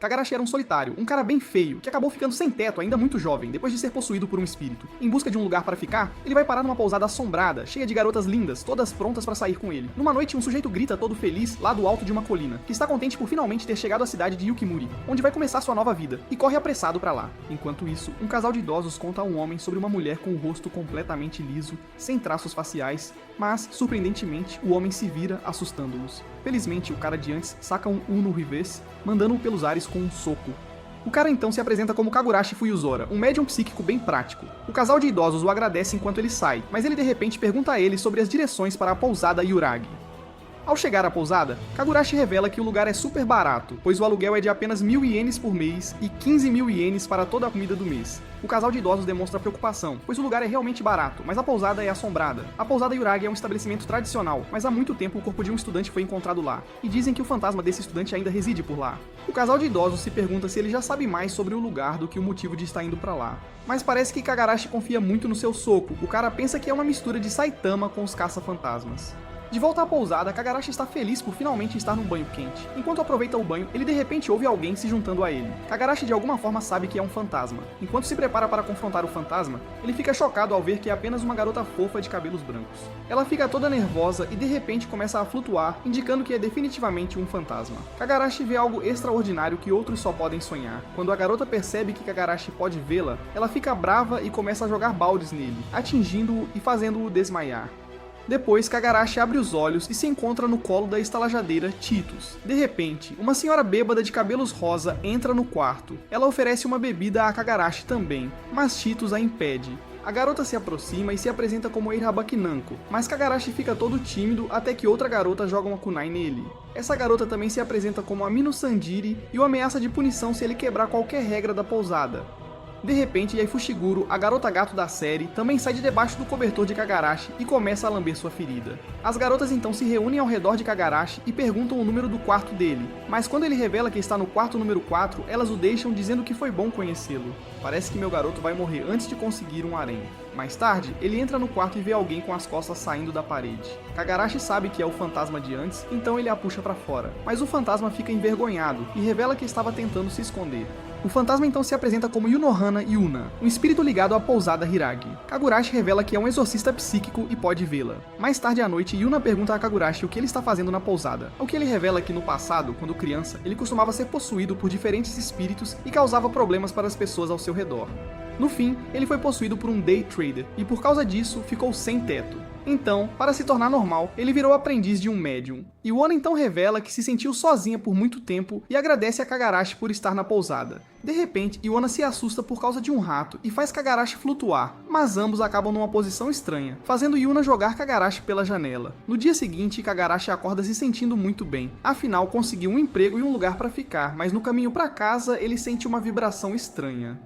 Kagarashi era um solitário, um cara bem feio, que acabou ficando sem teto ainda muito jovem, depois de ser possuído por um espírito. Em busca de um lugar para ficar, ele vai parar numa pousada assombrada, cheia de garotas lindas, todas prontas para sair com ele. Numa noite, um sujeito grita todo feliz lá do alto de uma colina, que está contente por finalmente ter chegado à cidade de Yukimuri, onde vai começar sua nova vida, e corre apressado para lá. Enquanto isso, um casal de idosos conta a um homem sobre uma mulher com o rosto completamente liso, sem traços faciais, mas, surpreendentemente, o homem se vira, assustando-los. Felizmente, o cara de antes saca um Uno Reverse, mandando-o pelos ares com um soco. O cara então se apresenta como Kagurashi Fuyuzora, um médium psíquico bem prático. O casal de idosos o agradece enquanto ele sai, mas ele de repente pergunta a ele sobre as direções para a pousada Yuragi. Ao chegar à pousada, Kagurashi revela que o lugar é super barato, pois o aluguel é de apenas 1000 ienes por mês e 15.000 ienes para toda a comida do mês. O casal de idosos demonstra preocupação, pois o lugar é realmente barato, mas a pousada é assombrada. A pousada Yuragi é um estabelecimento tradicional, mas há muito tempo o corpo de um estudante foi encontrado lá, e dizem que o fantasma desse estudante ainda reside por lá. O casal de idosos se pergunta se ele já sabe mais sobre o lugar do que o motivo de estar indo pra lá. Mas parece que Kagarashi confia muito no seu soco, o cara pensa que é uma mistura de Saitama com os caça-fantasmas. De volta à pousada, Kagarashi está feliz por finalmente estar num banho quente. Enquanto aproveita o banho, ele de repente ouve alguém se juntando a ele. Kagarashi de alguma forma sabe que é um fantasma. Enquanto se prepara para confrontar o fantasma, ele fica chocado ao ver que é apenas uma garota fofa de cabelos brancos. Ela fica toda nervosa e de repente começa a flutuar, indicando que é definitivamente um fantasma. Kagarashi vê algo extraordinário que outros só podem sonhar. Quando a garota percebe que Kagarashi pode vê-la, ela fica brava e começa a jogar baldes nele, atingindo-o e fazendo-o desmaiar. Depois, Kagarashi abre os olhos e se encontra no colo da estalajadeira Titus. De repente, uma senhora bêbada de cabelos rosa entra no quarto. Ela oferece uma bebida a Kagarashi também, mas Titus a impede. A garota se aproxima e se apresenta como Eirabaki Nanko, mas Kagarashi fica todo tímido até que outra garota joga uma kunai nele. Essa garota também se apresenta como Amino Sandiri e o ameaça de punição se ele quebrar qualquer regra da pousada. De repente, Yai Fushiguro, a garota gato da série, também sai de debaixo do cobertor de Kagarashi e começa a lamber sua ferida. As garotas então se reúnem ao redor de Kagarashi e perguntam o número do quarto dele, mas quando ele revela que está no quarto número 4, elas o deixam dizendo que foi bom conhecê-lo. Parece que meu garoto vai morrer antes de conseguir um harém. Mais tarde, ele entra no quarto e vê alguém com as costas saindo da parede. Kagarashi sabe que é o fantasma de antes, então ele a puxa pra fora. Mas o fantasma fica envergonhado e revela que estava tentando se esconder. O fantasma então se apresenta como Yunohana Yuna, um espírito ligado à pousada Hiragi. Kagurashi revela que é um exorcista psíquico e pode vê-la. Mais tarde à noite, Yuna pergunta a Kagurashi o que ele está fazendo na pousada, ao que ele revela que no passado, quando criança, ele costumava ser possuído por diferentes espíritos e causava problemas para as pessoas ao seu redor. No fim, ele foi possuído por um day trader e por causa disso ficou sem teto. Então, para se tornar normal, ele virou aprendiz de um médium. Yuna então revela que se sentiu sozinha por muito tempo e agradece a Kagarashi por estar na pousada. De repente, Yuna se assusta por causa de um rato e faz Kagarashi flutuar, mas ambos acabam numa posição estranha, fazendo Yuna jogar Kagarashi pela janela. No dia seguinte, Kagarashi acorda se sentindo muito bem, afinal conseguiu um emprego e um lugar para ficar, mas no caminho para casa ele sente uma vibração estranha.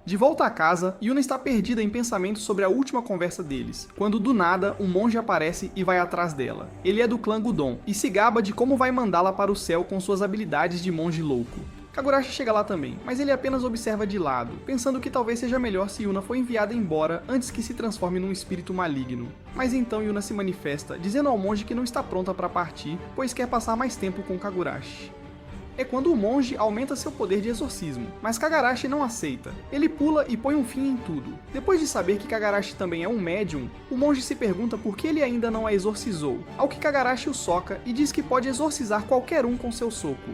De volta a casa, Yuna está perdida em pensamentos sobre a última conversa deles, quando do nada um monge aparece e vai atrás dela. Ele é do clã Gudon e se gaba de como vai mandá-la para o céu com suas habilidades de monge louco. Kagurashi chega lá também, mas ele apenas observa de lado, pensando que talvez seja melhor se Yuna for enviada embora antes que se transforme num espírito maligno. Mas então Yuna se manifesta, dizendo ao monge que não está pronta para partir, pois quer passar mais tempo com Kagurashi. É quando o monge aumenta seu poder de exorcismo, mas Kagarashi não aceita. Ele pula e põe um fim em tudo. Depois de saber que Kagarashi também é um médium, o monge se pergunta por que ele ainda não a exorcizou, ao que Kagarashi o soca e diz que pode exorcizar qualquer um com seu soco.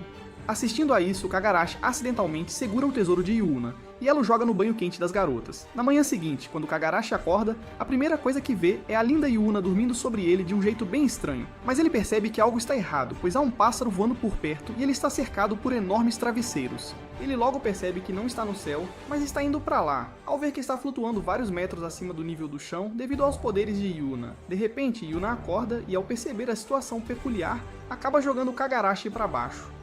Assistindo a isso, Kagarashi acidentalmente segura o tesouro de Yuna, e ela o joga no banho quente das garotas. Na manhã seguinte, quando Kagarashi acorda, a primeira coisa que vê é a linda Yuna dormindo sobre ele de um jeito bem estranho. Mas ele percebe que algo está errado, pois há um pássaro voando por perto e ele está cercado por enormes travesseiros. Ele logo percebe que não está no céu, mas está indo pra lá, ao ver que está flutuando vários metros acima do nível do chão devido aos poderes de Yuna. De repente, Yuna acorda e ao perceber a situação peculiar, acaba jogando Kagarashi para baixo.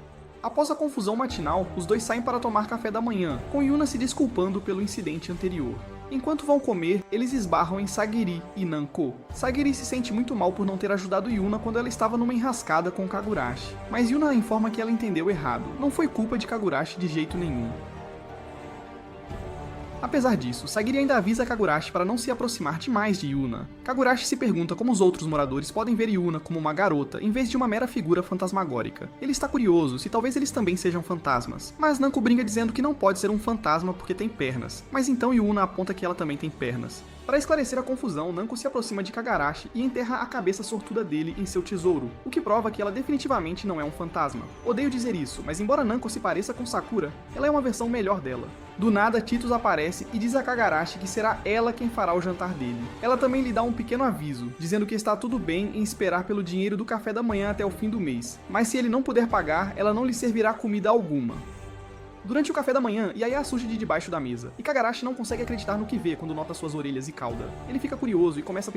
Após a confusão matinal, os dois saem para tomar café da manhã, com Yuna se desculpando pelo incidente anterior. Enquanto vão comer, eles esbarram em Sagiri e Nanko. Sagiri se sente muito mal por não ter ajudado Yuna quando ela estava numa enrascada com Kagurashi, mas Yuna informa que ela entendeu errado, não foi culpa de Kagurashi de jeito nenhum. Apesar disso, Sagiri ainda avisa Kagurashi para não se aproximar demais de Yuna. Kagurashi se pergunta como os outros moradores podem ver Yuna como uma garota em vez de uma mera figura fantasmagórica. Ele está curioso se talvez eles também sejam fantasmas, mas Nanko brinca dizendo que não pode ser um fantasma porque tem pernas, mas então Yuna aponta que ela também tem pernas. Para esclarecer a confusão, Nanko se aproxima de Kagarashi e enterra a cabeça sortuda dele em seu tesouro, o que prova que ela definitivamente não é um fantasma. Odeio dizer isso, mas embora Nanko se pareça com Sakura, ela é uma versão melhor dela. Do nada, Titus aparece e diz a Kagarashi que será ela quem fará o jantar dele. Ela também lhe dá um pequeno aviso, dizendo que está tudo bem em esperar pelo dinheiro do café da manhã até o fim do mês, mas se ele não puder pagar, ela não lhe servirá comida alguma. Durante o café da manhã, Yaya surge de debaixo da mesa, e Kagarashi não consegue acreditar no que vê quando nota suas orelhas e cauda. Ele fica curioso e começa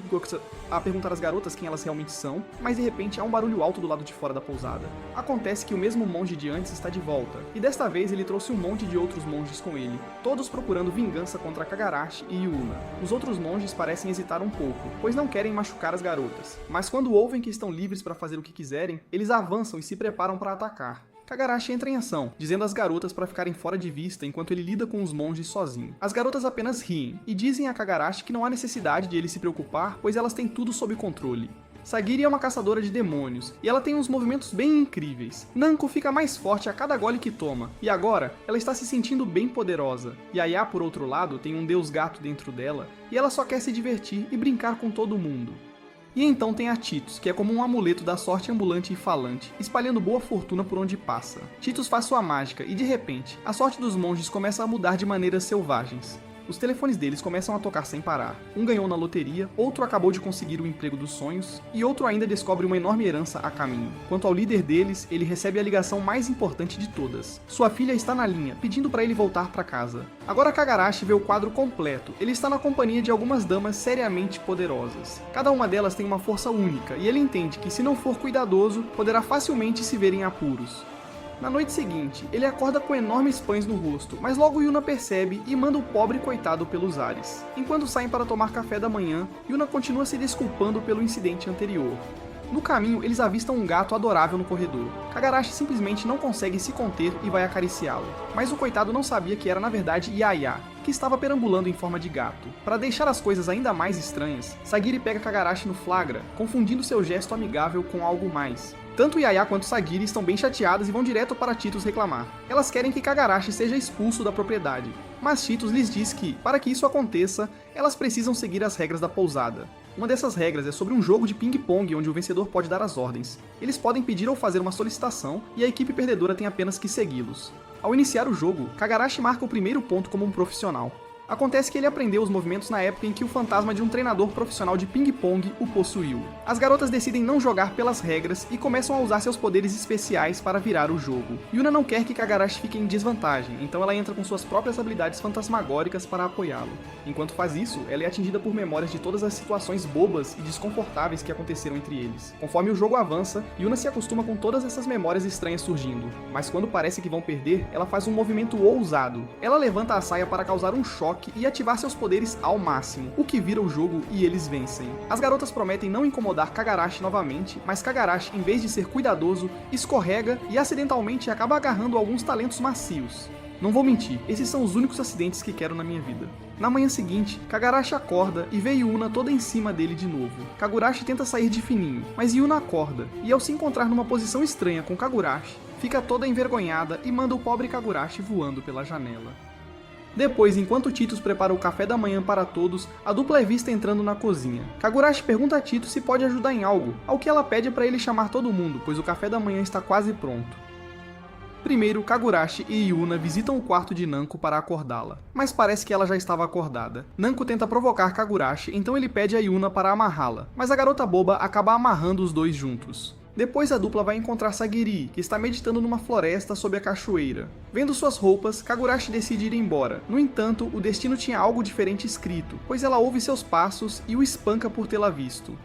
a perguntar às garotas quem elas realmente são, mas de repente há um barulho alto do lado de fora da pousada. Acontece que o mesmo monge de antes está de volta, e desta vez ele trouxe um monte de outros monges com ele, todos procurando vingança contra Kagarashi e Yuna. Os outros monges parecem hesitar um pouco, pois não querem machucar as garotas, mas quando ouvem que estão livres para fazer o que quiserem, eles avançam e se preparam para atacar. Kagarashi entra em ação, dizendo às garotas para ficarem fora de vista enquanto ele lida com os monges sozinho. As garotas apenas riem, e dizem a Kagarashi que não há necessidade de ele se preocupar, pois elas têm tudo sob controle. Sagiri é uma caçadora de demônios, e ela tem uns movimentos bem incríveis. Nanko fica mais forte a cada gole que toma, e agora ela está se sentindo bem poderosa. Yaya, por outro lado, tem um deus gato dentro dela, e ela só quer se divertir e brincar com todo mundo. E então tem a Titus, que é como um amuleto da sorte ambulante e falante, espalhando boa fortuna por onde passa. Titus faz sua mágica e, de repente, a sorte dos monges começa a mudar de maneiras selvagens. Os telefones deles começam a tocar sem parar. Um ganhou na loteria, outro acabou de conseguir o emprego dos sonhos, e outro ainda descobre uma enorme herança a caminho. Quanto ao líder deles, ele recebe a ligação mais importante de todas. Sua filha está na linha, pedindo para ele voltar para casa. Agora Kagarashi vê o quadro completo. Ele está na companhia de algumas damas seriamente poderosas. Cada uma delas tem uma força única, e ele entende que se não for cuidadoso, poderá facilmente se ver em apuros. Na noite seguinte, ele acorda com enormes pães no rosto, mas logo Yuna percebe e manda o pobre coitado pelos ares. Enquanto saem para tomar café da manhã, Yuna continua se desculpando pelo incidente anterior. No caminho, eles avistam um gato adorável no corredor. Kagarashi simplesmente não consegue se conter e vai acariciá-lo. Mas o coitado não sabia que era na verdade Yaya, que estava perambulando em forma de gato. Para deixar as coisas ainda mais estranhas, Sagiri pega Kagarashi no flagra, confundindo seu gesto amigável com algo mais. Tanto Yaya quanto Sagiri estão bem chateadas e vão direto para Titus reclamar. Elas querem que Kagarashi seja expulso da propriedade, mas Titus lhes diz que, para que isso aconteça, elas precisam seguir as regras da pousada. Uma dessas regras é sobre um jogo de ping-pong onde o vencedor pode dar as ordens. Eles podem pedir ou fazer uma solicitação e a equipe perdedora tem apenas que segui-los. Ao iniciar o jogo, Kagarashi marca o primeiro ponto como um profissional. Acontece que ele aprendeu os movimentos na época em que o fantasma de um treinador profissional de ping-pong o possuiu. As garotas decidem não jogar pelas regras e começam a usar seus poderes especiais para virar o jogo. Yuna não quer que Kagarashi fique em desvantagem, então ela entra com suas próprias habilidades fantasmagóricas para apoiá-lo. Enquanto faz isso, ela é atingida por memórias de todas as situações bobas e desconfortáveis que aconteceram entre eles. Conforme o jogo avança, Yuna se acostuma com todas essas memórias estranhas surgindo, mas quando parece que vão perder, ela faz um movimento ousado. Ela levanta a saia para causar um choque e ativar seus poderes ao máximo, o que vira o jogo e eles vencem. As garotas prometem não incomodar Kagarashi novamente, mas Kagarashi, em vez de ser cuidadoso, escorrega e acidentalmente acaba agarrando alguns talentos macios. Não vou mentir, esses são os únicos acidentes que quero na minha vida. Na manhã seguinte, Kagarashi acorda e vê Yuna toda em cima dele de novo. Kagurashi tenta sair de fininho, mas Yuna acorda, e ao se encontrar numa posição estranha com Kagurashi, fica toda envergonhada e manda o pobre Kagurashi voando pela janela. Depois, enquanto Titus prepara o café da manhã para todos, a dupla é vista entrando na cozinha. Kagurashi pergunta a Titus se pode ajudar em algo, ao que ela pede para ele chamar todo mundo, pois o café da manhã está quase pronto. Primeiro, Kagurashi e Yuna visitam o quarto de Nanko para acordá-la, mas parece que ela já estava acordada. Nanko tenta provocar Kagurashi, então ele pede a Yuna para amarrá-la, mas a garota boba acaba amarrando os dois juntos. Depois a dupla vai encontrar Sagiri, que está meditando numa floresta sob a cachoeira. Vendo suas roupas, Kagurashi decide ir embora. No entanto, o destino tinha algo diferente escrito, pois ela ouve seus passos e o espanca por tê-la visto.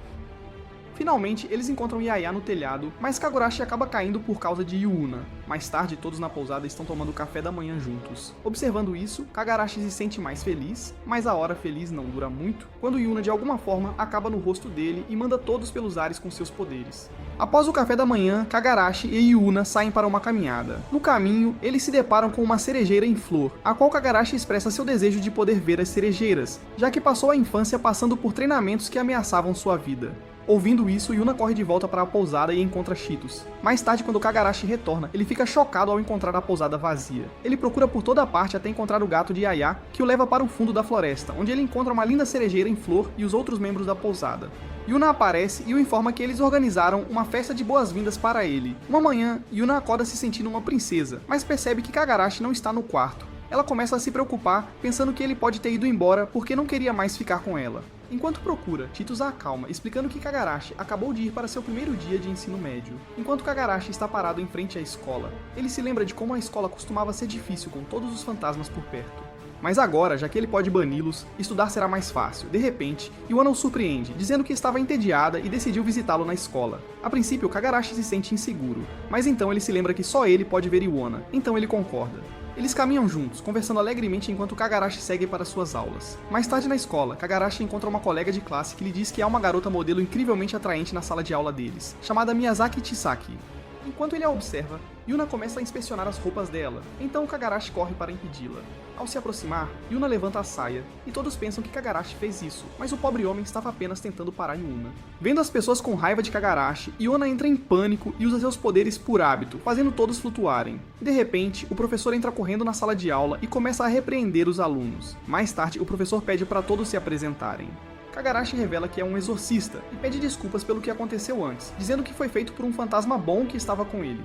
Finalmente, eles encontram Yaya no telhado, mas Kagurashi acaba caindo por causa de Yuna. Mais tarde, todos na pousada estão tomando café da manhã juntos. Observando isso, Kagurashi se sente mais feliz, mas a hora feliz não dura muito, quando Yuna de alguma forma acaba no rosto dele e manda todos pelos ares com seus poderes. Após o café da manhã, Kagurashi e Yuna saem para uma caminhada. No caminho, eles se deparam com uma cerejeira em flor, a qual Kagurashi expressa seu desejo de poder ver as cerejeiras, já que passou a infância passando por treinamentos que ameaçavam sua vida. Ouvindo isso, Yuna corre de volta para a pousada e encontra Cheetos. Mais tarde, quando Kagurashi retorna, ele fica chocado ao encontrar a pousada vazia. Ele procura por toda parte até encontrar o gato de Yaya, que o leva para o fundo da floresta, onde ele encontra uma linda cerejeira em flor e os outros membros da pousada. Yuna aparece e o informa que eles organizaram uma festa de boas-vindas para ele. Uma manhã, Yuna acorda se sentindo uma princesa, mas percebe que Kagurashi não está no quarto. Ela começa a se preocupar, pensando que ele pode ter ido embora porque não queria mais ficar com ela. Enquanto procura, Cheetos a acalma, explicando que Kagurashi acabou de ir para seu primeiro dia de ensino médio. Enquanto Kagurashi está parado em frente à escola, ele se lembra de como a escola costumava ser difícil com todos os fantasmas por perto. Mas agora, já que ele pode bani-los, estudar será mais fácil. De repente, Yuna o surpreende, dizendo que estava entediada e decidiu visitá-lo na escola. A princípio, Kagurashi se sente inseguro, mas então ele se lembra que só ele pode ver Yuna, então ele concorda. Eles caminham juntos, conversando alegremente enquanto Kagurashi segue para suas aulas. Mais tarde na escola, Kagurashi encontra uma colega de classe que lhe diz que há uma garota modelo incrivelmente atraente na sala de aula deles, chamada Miyazaki Chisaki. Enquanto ele a observa, Yuna começa a inspecionar as roupas dela, então Kagurashi corre para impedi-la. Ao se aproximar, Yuna levanta a saia, e todos pensam que Kagurashi fez isso, mas o pobre homem estava apenas tentando parar Yuna. Vendo as pessoas com raiva de Kagurashi, Yuna entra em pânico e usa seus poderes por hábito, fazendo todos flutuarem. De repente, o professor entra correndo na sala de aula e começa a repreender os alunos. Mais tarde, o professor pede para todos se apresentarem. Kagurashi revela que é um exorcista e pede desculpas pelo que aconteceu antes, dizendo que foi feito por um fantasma bom que estava com ele.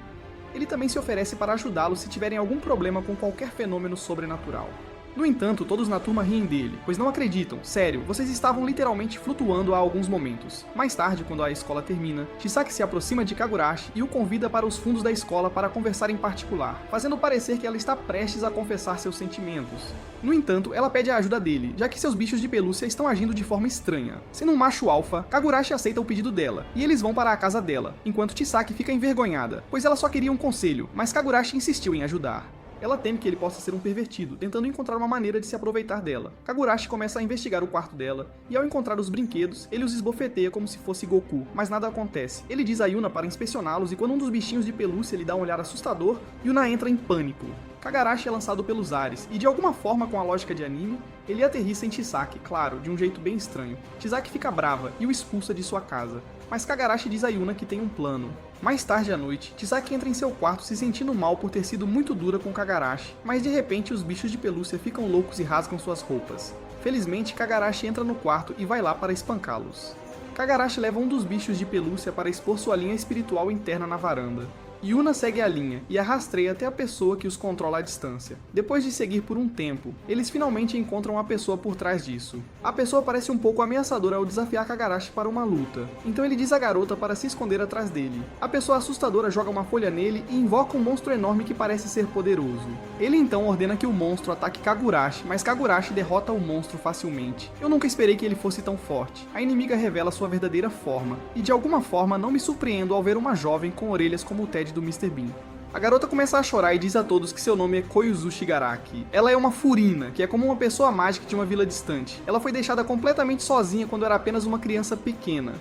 Ele também se oferece para ajudá-los se tiverem algum problema com qualquer fenômeno sobrenatural. No entanto, todos na turma riem dele, pois não acreditam, sério, vocês estavam literalmente flutuando há alguns momentos. Mais tarde, quando a escola termina, Chisaki se aproxima de Kagurashi e o convida para os fundos da escola para conversar em particular, fazendo parecer que ela está prestes a confessar seus sentimentos. No entanto, ela pede a ajuda dele, já que seus bichos de pelúcia estão agindo de forma estranha. Sendo um macho alfa, Kagurashi aceita o pedido dela, e eles vão para a casa dela, enquanto Chisaki fica envergonhada, pois ela só queria um conselho, mas Kagurashi insistiu em ajudar. Ela teme que ele possa ser um pervertido, tentando encontrar uma maneira de se aproveitar dela. Kagurashi começa a investigar o quarto dela, e ao encontrar os brinquedos, ele os esbofeteia como se fosse Goku, mas nada acontece. Ele diz a Yuna para inspecioná-los e quando um dos bichinhos de pelúcia lhe dá um olhar assustador, Yuna entra em pânico. Kagurashi é lançado pelos ares, e de alguma forma com a lógica de anime, ele aterrissa em Chisaki, claro, de um jeito bem estranho. Chisaki fica brava e o expulsa de sua casa. Mas Kagurashi diz a Yuna que tem um plano. Mais tarde à noite, Chisaki entra em seu quarto se sentindo mal por ter sido muito dura com Kagurashi, mas de repente os bichos de pelúcia ficam loucos e rasgam suas roupas. Felizmente, Kagurashi entra no quarto e vai lá para espancá-los. Kagurashi leva um dos bichos de pelúcia para expor sua linha espiritual interna na varanda. Yuna segue a linha e a rastreia até a pessoa que os controla à distância. Depois de seguir por um tempo, eles finalmente encontram a pessoa por trás disso. A pessoa parece um pouco ameaçadora ao desafiar Kagurashi para uma luta, então ele diz à garota para se esconder atrás dele. A pessoa assustadora joga uma folha nele e invoca um monstro enorme que parece ser poderoso. Ele então ordena que o monstro ataque Kagurashi, mas Kagurashi derrota o monstro facilmente. Eu nunca esperei que ele fosse tão forte. A inimiga revela sua verdadeira forma, e de alguma forma não me surpreendo ao ver uma jovem com orelhas como o Ted do Mr. Bean. A garota começa a chorar e diz a todos que seu nome é Koyuzu Shigaraki. Ela é uma furina, que é como uma pessoa mágica de uma vila distante. Ela foi deixada completamente sozinha quando era apenas uma criança pequena.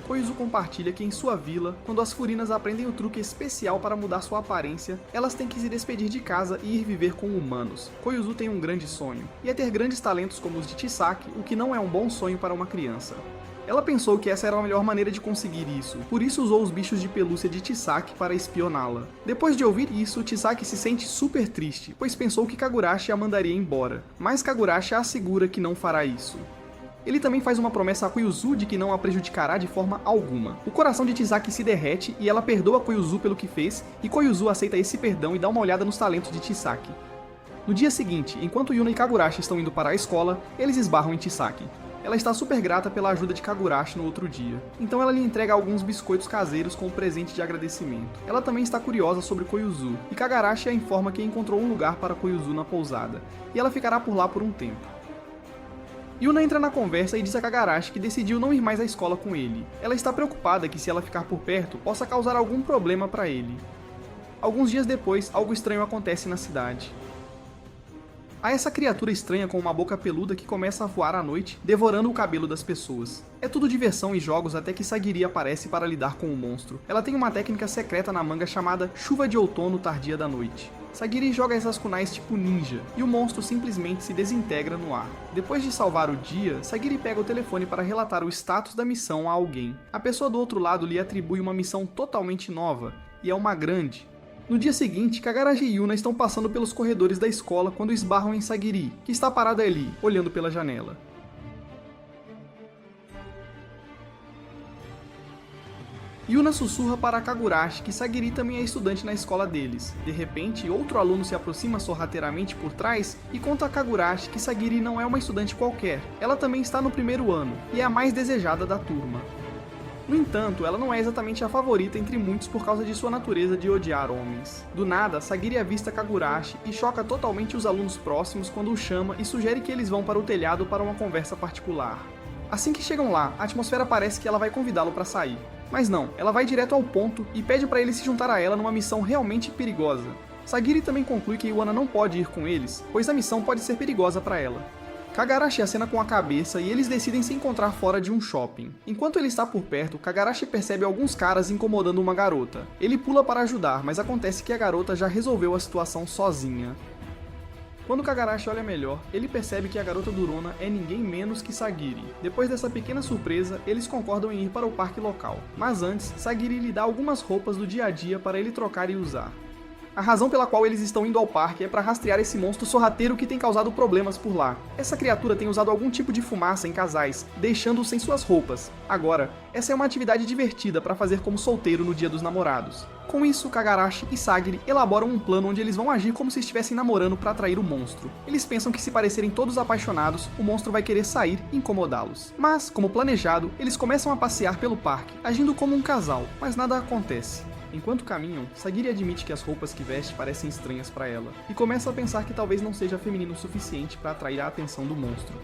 Koyuzu compartilha que em sua vila, quando as furinas aprendem o truque especial para mudar sua aparência, elas têm que se despedir de casa e ir viver com humanos. Koyuzu tem um grande sonho, e é ter grandes talentos como os de Chisaki, o que não é um bom sonho para uma criança. Ela pensou que essa era a melhor maneira de conseguir isso, por isso usou os bichos de pelúcia de Chisaki para espioná-la. Depois de ouvir isso, Chisaki se sente super triste, pois pensou que Kagurashi a mandaria embora, mas Kagurashi a assegura que não fará isso. Ele também faz uma promessa a Koyuzu de que não a prejudicará de forma alguma. O coração de Chisaki se derrete e ela perdoa Koyuzu pelo que fez, e Koyuzu aceita esse perdão e dá uma olhada nos talentos de Chisaki. No dia seguinte, enquanto Yuna e Kagurashi estão indo para a escola, eles esbarram em Chisaki. Ela está super grata pela ajuda de Kagurashi no outro dia, então ela lhe entrega alguns biscoitos caseiros como presente de agradecimento. Ela também está curiosa sobre Koyuzu, e Kagurashi a informa que encontrou um lugar para Koyuzu na pousada, e ela ficará por lá por um tempo. Yuna entra na conversa e diz a Kagarashi que decidiu não ir mais à escola com ele. Ela está preocupada que se ela ficar por perto, possa causar algum problema para ele. Alguns dias depois, algo estranho acontece na cidade. Há essa criatura estranha com uma boca peluda que começa a voar à noite, devorando o cabelo das pessoas. É tudo diversão e jogos até que Sagiri aparece para lidar com o monstro. Ela tem uma técnica secreta na manga chamada Chuva de Outono Tardia da Noite. Sagiri joga essas kunais tipo ninja, e o monstro simplesmente se desintegra no ar. Depois de salvar o dia, Sagiri pega o telefone para relatar o status da missão a alguém. A pessoa do outro lado lhe atribui uma missão totalmente nova, e é uma grande. No dia seguinte, Kagarashi e Yuna estão passando pelos corredores da escola quando esbarram em Sagiri, que está parada ali, olhando pela janela. Yuna sussurra para Kagurashi que Sagiri também é estudante na escola deles. De repente, outro aluno se aproxima sorrateiramente por trás e conta a Kagurashi que Sagiri não é uma estudante qualquer. Ela também está no primeiro ano, e é a mais desejada da turma. No entanto, ela não é exatamente a favorita entre muitos por causa de sua natureza de odiar homens. Do nada, Sagiri avista Kagurashi e choca totalmente os alunos próximos quando o chama e sugere que eles vão para o telhado para uma conversa particular. Assim que chegam lá, a atmosfera parece que ela vai convidá-lo para sair. Mas não, ela vai direto ao ponto e pede para ele se juntar a ela numa missão realmente perigosa. Sagiri também conclui que Yuna não pode ir com eles, pois a missão pode ser perigosa para ela. Kagarashi acena com a cabeça e eles decidem se encontrar fora de um shopping. Enquanto ele está por perto, Kagarashi percebe alguns caras incomodando uma garota. Ele pula para ajudar, mas acontece que a garota já resolveu a situação sozinha. Quando Kagarashi olha melhor, ele percebe que a garota durona é ninguém menos que Sagiri. Depois dessa pequena surpresa, eles concordam em ir para o parque local. Mas antes, Sagiri lhe dá algumas roupas do dia a dia para ele trocar e usar. A razão pela qual eles estão indo ao parque é para rastrear esse monstro sorrateiro que tem causado problemas por lá. Essa criatura tem usado algum tipo de fumaça em casais, deixando-os sem suas roupas. Agora, essa é uma atividade divertida para fazer como solteiro no dia dos namorados. Com isso, Kagarashi e Sagiri elaboram um plano onde eles vão agir como se estivessem namorando para atrair o monstro. Eles pensam que se parecerem todos apaixonados, o monstro vai querer sair e incomodá-los. Mas, como planejado, eles começam a passear pelo parque, agindo como um casal, mas nada acontece. Enquanto caminham, Sagiri admite que as roupas que veste parecem estranhas para ela, e começa a pensar que talvez não seja feminino o suficiente para atrair a atenção do monstro.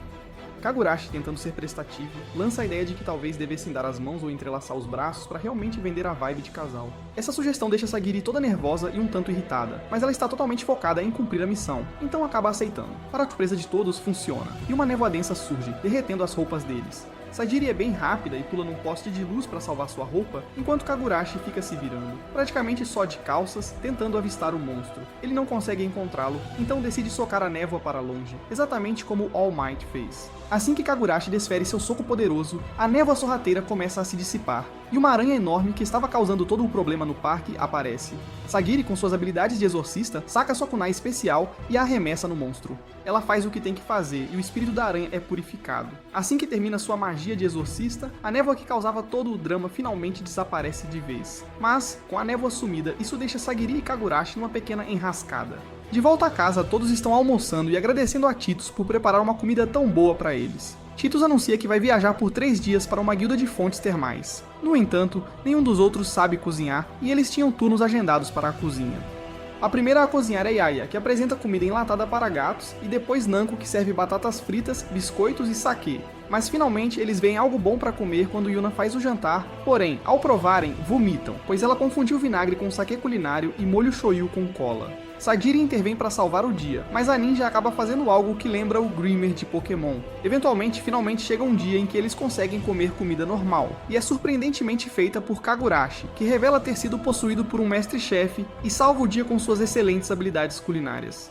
Kagurashi, tentando ser prestativo, lança a ideia de que talvez devessem dar as mãos ou entrelaçar os braços para realmente vender a vibe de casal. Essa sugestão deixa Sagiri toda nervosa e um tanto irritada, mas ela está totalmente focada em cumprir a missão, então acaba aceitando. Para a surpresa de todos, funciona, e uma névoa densa surge, derretendo as roupas deles. Sagiri é bem rápida e pula num poste de luz para salvar sua roupa, enquanto Kagurashi fica se virando, praticamente só de calças, tentando avistar o monstro. Ele não consegue encontrá-lo, então decide socar a névoa para longe, exatamente como All Might fez. Assim que Kagurashi desfere seu soco poderoso, a névoa sorrateira começa a se dissipar, e uma aranha enorme que estava causando todo o problema no parque aparece. Sagiri, com suas habilidades de exorcista, saca sua kunai especial e a arremessa no monstro. Ela faz o que tem que fazer e o espírito da aranha é purificado. Assim que termina sua magia de exorcista, a névoa que causava todo o drama finalmente desaparece de vez. Mas, com a névoa sumida, isso deixa Sagiri e Kagurashi numa pequena enrascada. De volta a casa, todos estão almoçando e agradecendo a Titus por preparar uma comida tão boa para eles. Titus anuncia que vai viajar por 3 dias para uma guilda de fontes termais. No entanto, nenhum dos outros sabe cozinhar e eles tinham turnos agendados para a cozinha. A primeira a cozinhar é Yaya, que apresenta comida enlatada para gatos, e depois Nanko, que serve batatas fritas, biscoitos e saquê. Mas finalmente eles veem algo bom para comer quando Yuna faz o jantar, porém, ao provarem, vomitam, pois ela confundiu vinagre com saquê culinário e molho shoyu com cola. Sagiri intervém para salvar o dia, mas a ninja acaba fazendo algo que lembra o Grimer de Pokémon. Eventualmente, finalmente chega um dia em que eles conseguem comer comida normal, e é surpreendentemente feita por Kagurashi, que revela ter sido possuído por um mestre-chefe e salva o dia com suas excelentes habilidades culinárias.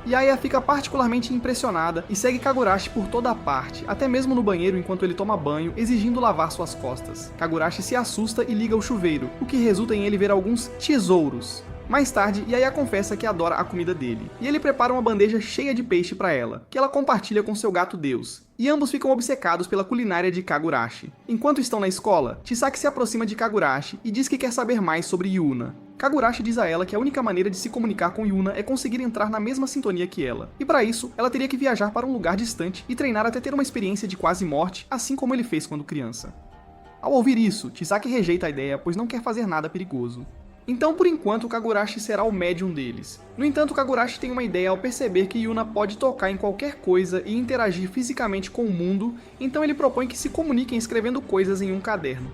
Yaya fica particularmente impressionada e segue Kagurashi por toda a parte, até mesmo no banheiro enquanto ele toma banho, exigindo lavar suas costas. Kagurashi se assusta e liga o chuveiro, o que resulta em ele ver alguns tesouros. Mais tarde, Yaya confessa que adora a comida dele, e ele prepara uma bandeja cheia de peixe para ela, que ela compartilha com seu gato Deus. E ambos ficam obcecados pela culinária de Kagurashi. Enquanto estão na escola, Chisaki se aproxima de Kagurashi e diz que quer saber mais sobre Yuna. Kagurashi diz a ela que a única maneira de se comunicar com Yuna é conseguir entrar na mesma sintonia que ela, e para isso, ela teria que viajar para um lugar distante e treinar até ter uma experiência de quase morte, assim como ele fez quando criança. Ao ouvir isso, Chisaki rejeita a ideia, pois não quer fazer nada perigoso. Então, por enquanto, Kagurashi será o médium deles. No entanto, Kagurashi tem uma ideia ao perceber que Yuna pode tocar em qualquer coisa e interagir fisicamente com o mundo, então ele propõe que se comuniquem escrevendo coisas em um caderno.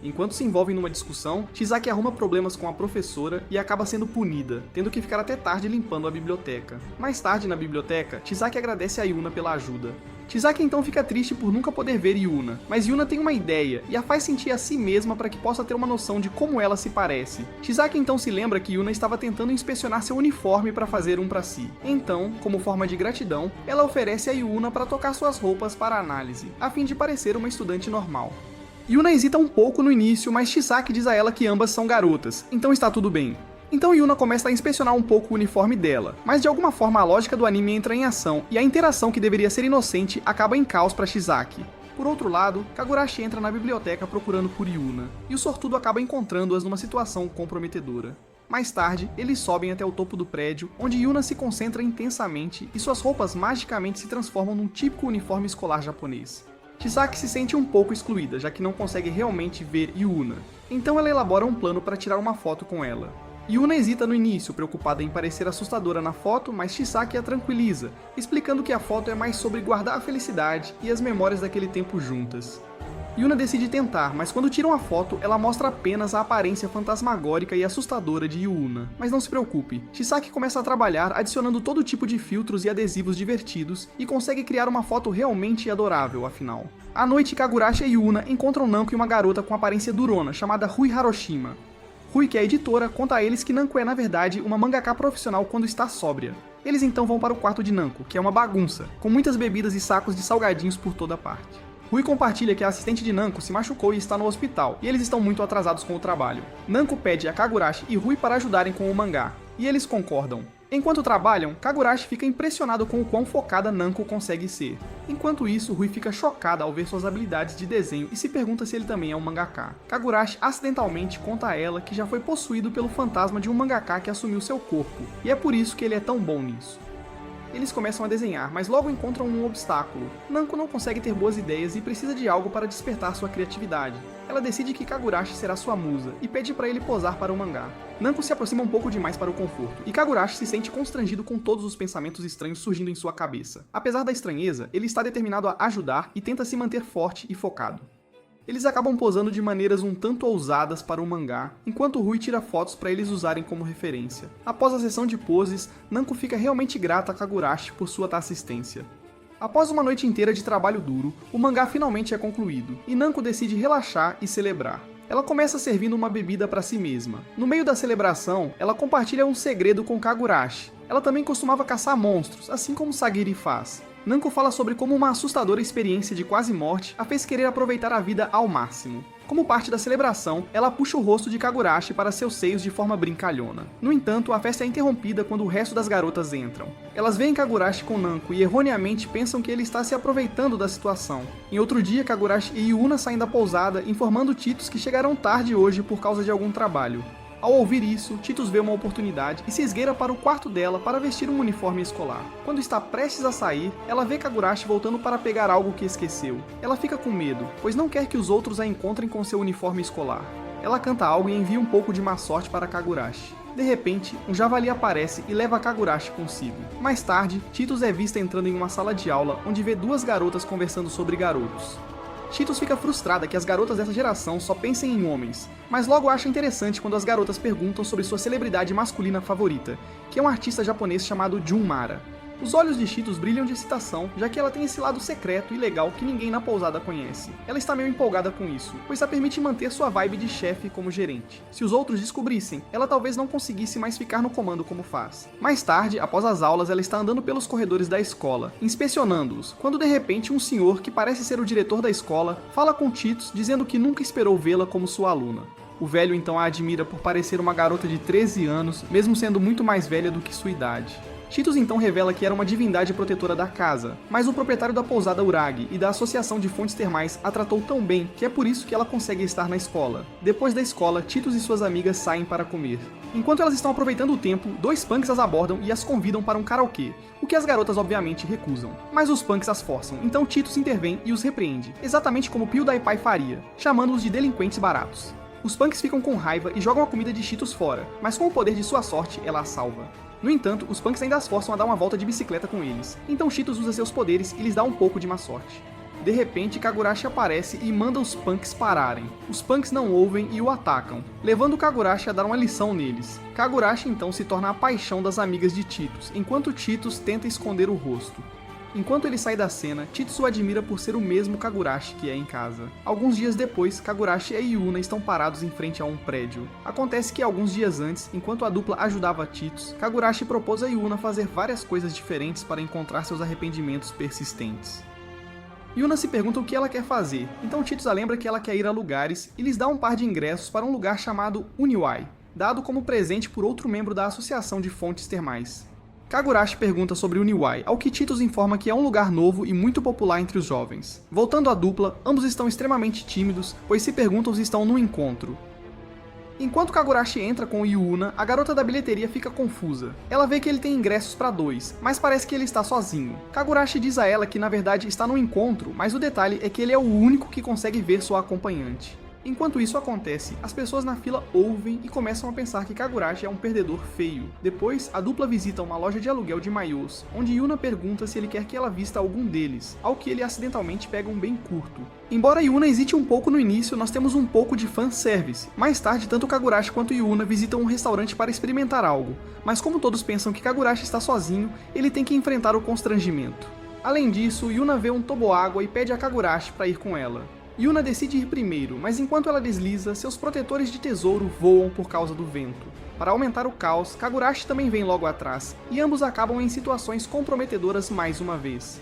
Enquanto se envolvem numa discussão, Chisaki arruma problemas com a professora e acaba sendo punida, tendo que ficar até tarde limpando a biblioteca. Mais tarde, na biblioteca, Chisaki agradece a Yuna pela ajuda. Chisaki então fica triste por nunca poder ver Yuna, mas Yuna tem uma ideia e a faz sentir a si mesma para que possa ter uma noção de como ela se parece. Chisaki então se lembra que Yuna estava tentando inspecionar seu uniforme para fazer um para si. Então, como forma de gratidão, ela oferece a Yuna para tocar suas roupas para análise, a fim de parecer uma estudante normal. Yuna hesita um pouco no início, mas Chisaki diz a ela que ambas são garotas, então está tudo bem. Então Yuna começa a inspecionar um pouco o uniforme dela, mas de alguma forma a lógica do anime entra em ação e a interação que deveria ser inocente acaba em caos para Chisaki. Por outro lado, Kagurashi entra na biblioteca procurando por Yuna, e o sortudo acaba encontrando-as numa situação comprometedora. Mais tarde, eles sobem até o topo do prédio, onde Yuna se concentra intensamente e suas roupas magicamente se transformam num típico uniforme escolar japonês. Chisaki se sente um pouco excluída, já que não consegue realmente ver Yuna. Então ela elabora um plano para tirar uma foto com ela. Yuna hesita no início, preocupada em parecer assustadora na foto, mas Chisaki a tranquiliza, explicando que a foto é mais sobre guardar a felicidade e as memórias daquele tempo juntas. Yuna decide tentar, mas quando tiram a foto, ela mostra apenas a aparência fantasmagórica e assustadora de Yuna. Mas não se preocupe, Chisaki começa a trabalhar adicionando todo tipo de filtros e adesivos divertidos e consegue criar uma foto realmente adorável, afinal. À noite, Kagurashi e Yuna encontram Nanko e uma garota com aparência durona, chamada Rui Haroshima. Rui, que é editora, conta a eles que Nanko é, na verdade, uma mangaka profissional quando está sóbria. Eles então vão para o quarto de Nanko, que é uma bagunça, com muitas bebidas e sacos de salgadinhos por toda parte. Rui compartilha que a assistente de Nanko se machucou e está no hospital, e eles estão muito atrasados com o trabalho. Nanko pede a Kagurashi e Rui para ajudarem com o mangá, e eles concordam. Enquanto trabalham, Kagurashi fica impressionado com o quão focada Nanko consegue ser. Enquanto isso, Rui fica chocada ao ver suas habilidades de desenho e se pergunta se ele também é um mangaka. Kagurashi acidentalmente conta a ela que já foi possuído pelo fantasma de um mangaka que assumiu seu corpo, e é por isso que ele é tão bom nisso. Eles começam a desenhar, mas logo encontram um obstáculo. Nanko não consegue ter boas ideias e precisa de algo para despertar sua criatividade. Ela decide que Kagurashi será sua musa e pede para ele posar para o mangá. Nanko se aproxima um pouco demais para o conforto, e Kagurashi se sente constrangido com todos os pensamentos estranhos surgindo em sua cabeça. Apesar da estranheza, ele está determinado a ajudar e tenta se manter forte e focado. Eles acabam posando de maneiras um tanto ousadas para o mangá, enquanto Rui tira fotos para eles usarem como referência. Após a sessão de poses, Nanko fica realmente grata a Kagurashi por sua assistência. Após uma noite inteira de trabalho duro, o mangá finalmente é concluído, e Nanko decide relaxar e celebrar. Ela começa servindo uma bebida para si mesma. No meio da celebração, ela compartilha um segredo com Kagurashi. Ela também costumava caçar monstros, assim como Sagiri faz. Nanko fala sobre como uma assustadora experiência de quase morte a fez querer aproveitar a vida ao máximo. Como parte da celebração, ela puxa o rosto de Kagurashi para seus seios de forma brincalhona. No entanto, a festa é interrompida quando o resto das garotas entram. Elas veem Kagurashi com Nanko e erroneamente pensam que ele está se aproveitando da situação. Em outro dia, Kagurashi e Yuna saem da pousada, informando Titus que chegarão tarde hoje por causa de algum trabalho. Ao ouvir isso, Titus vê uma oportunidade e se esgueira para o quarto dela para vestir um uniforme escolar. Quando está prestes a sair, ela vê Kagurashi voltando para pegar algo que esqueceu. Ela fica com medo, pois não quer que os outros a encontrem com seu uniforme escolar. Ela canta algo e envia um pouco de má sorte para Kagurashi. De repente, um javali aparece e leva Kagurashi consigo. Mais tarde, Titus é vista entrando em uma sala de aula onde vê duas garotas conversando sobre garotos. Titus fica frustrada que as garotas dessa geração só pensem em homens, mas logo acha interessante quando as garotas perguntam sobre sua celebridade masculina favorita, que é um artista japonês chamado Jun Mara. Os olhos de Titus brilham de excitação, já que ela tem esse lado secreto e legal que ninguém na pousada conhece. Ela está meio empolgada com isso, pois a permite manter sua vibe de chefe como gerente. Se os outros descobrissem, ela talvez não conseguisse mais ficar no comando como faz. Mais tarde, após as aulas, ela está andando pelos corredores da escola, inspecionando-os, quando de repente um senhor, que parece ser o diretor da escola, fala com Titus dizendo que nunca esperou vê-la como sua aluna. O velho então a admira por parecer uma garota de 13 anos, mesmo sendo muito mais velha do que sua idade. Titus então revela que era uma divindade protetora da casa, mas o proprietário da pousada Uragi e da Associação de Fontes Termais a tratou tão bem que é por isso que ela consegue estar na escola. Depois da escola, Titus e suas amigas saem para comer. Enquanto elas estão aproveitando o tempo, dois punks as abordam e as convidam para um karaokê, o que as garotas obviamente recusam. Mas os punks as forçam, então Titus intervém e os repreende, exatamente como PewDiePie faria, chamando-os de delinquentes baratos. Os punks ficam com raiva e jogam a comida de Cheetos fora, mas com o poder de sua sorte, ela a salva. No entanto, os punks ainda as forçam a dar uma volta de bicicleta com eles, então Cheetos usa seus poderes e lhes dá um pouco de má sorte. De repente, Kagurashi aparece e manda os punks pararem. Os punks não ouvem e o atacam, levando Kagurashi a dar uma lição neles. Kagurashi então se torna a paixão das amigas de Cheetos, enquanto Cheetos tenta esconder o rosto. Enquanto ele sai da cena, Cheetos o admira por ser o mesmo Kagurashi que é em casa. Alguns dias depois, Kagurashi e Yuna estão parados em frente a um prédio. Acontece que alguns dias antes, enquanto a dupla ajudava Cheetos, Kagurashi propôs a Yuna fazer várias coisas diferentes para encontrar seus arrependimentos persistentes. Yuna se pergunta o que ela quer fazer, então Cheetos a lembra que ela quer ir a lugares e lhes dá um par de ingressos para um lugar chamado Uniwai, dado como presente por outro membro da Associação de Fontes Termais. Kagurashi pergunta sobre Uniwai, ao que Cheetos informa que é um lugar novo e muito popular entre os jovens. Voltando à dupla, ambos estão extremamente tímidos, pois se perguntam se estão num encontro. Enquanto Kagurashi entra com Yuna, a garota da bilheteria fica confusa. Ela vê que ele tem ingressos para 2, mas parece que ele está sozinho. Kagurashi diz a ela que na verdade está num encontro, mas o detalhe é que ele é o único que consegue ver sua acompanhante. Enquanto isso acontece, as pessoas na fila ouvem e começam a pensar que Kagurashi é um perdedor feio. Depois, a dupla visita uma loja de aluguel de maiôs, onde Yuna pergunta se ele quer que ela vista algum deles, ao que ele acidentalmente pega um bem curto. Embora Yuna hesite um pouco no início, nós temos um pouco de fanservice. Mais tarde, tanto Kagurashi quanto Yuna visitam um restaurante para experimentar algo, mas como todos pensam que Kagurashi está sozinho, ele tem que enfrentar o constrangimento. Além disso, Yuna vê um toboágua e pede a Kagurashi para ir com ela. Yuna decide ir primeiro, mas enquanto ela desliza, seus protetores de tesouro voam por causa do vento. Para aumentar o caos, Kagurashi também vem logo atrás, e ambos acabam em situações comprometedoras mais uma vez.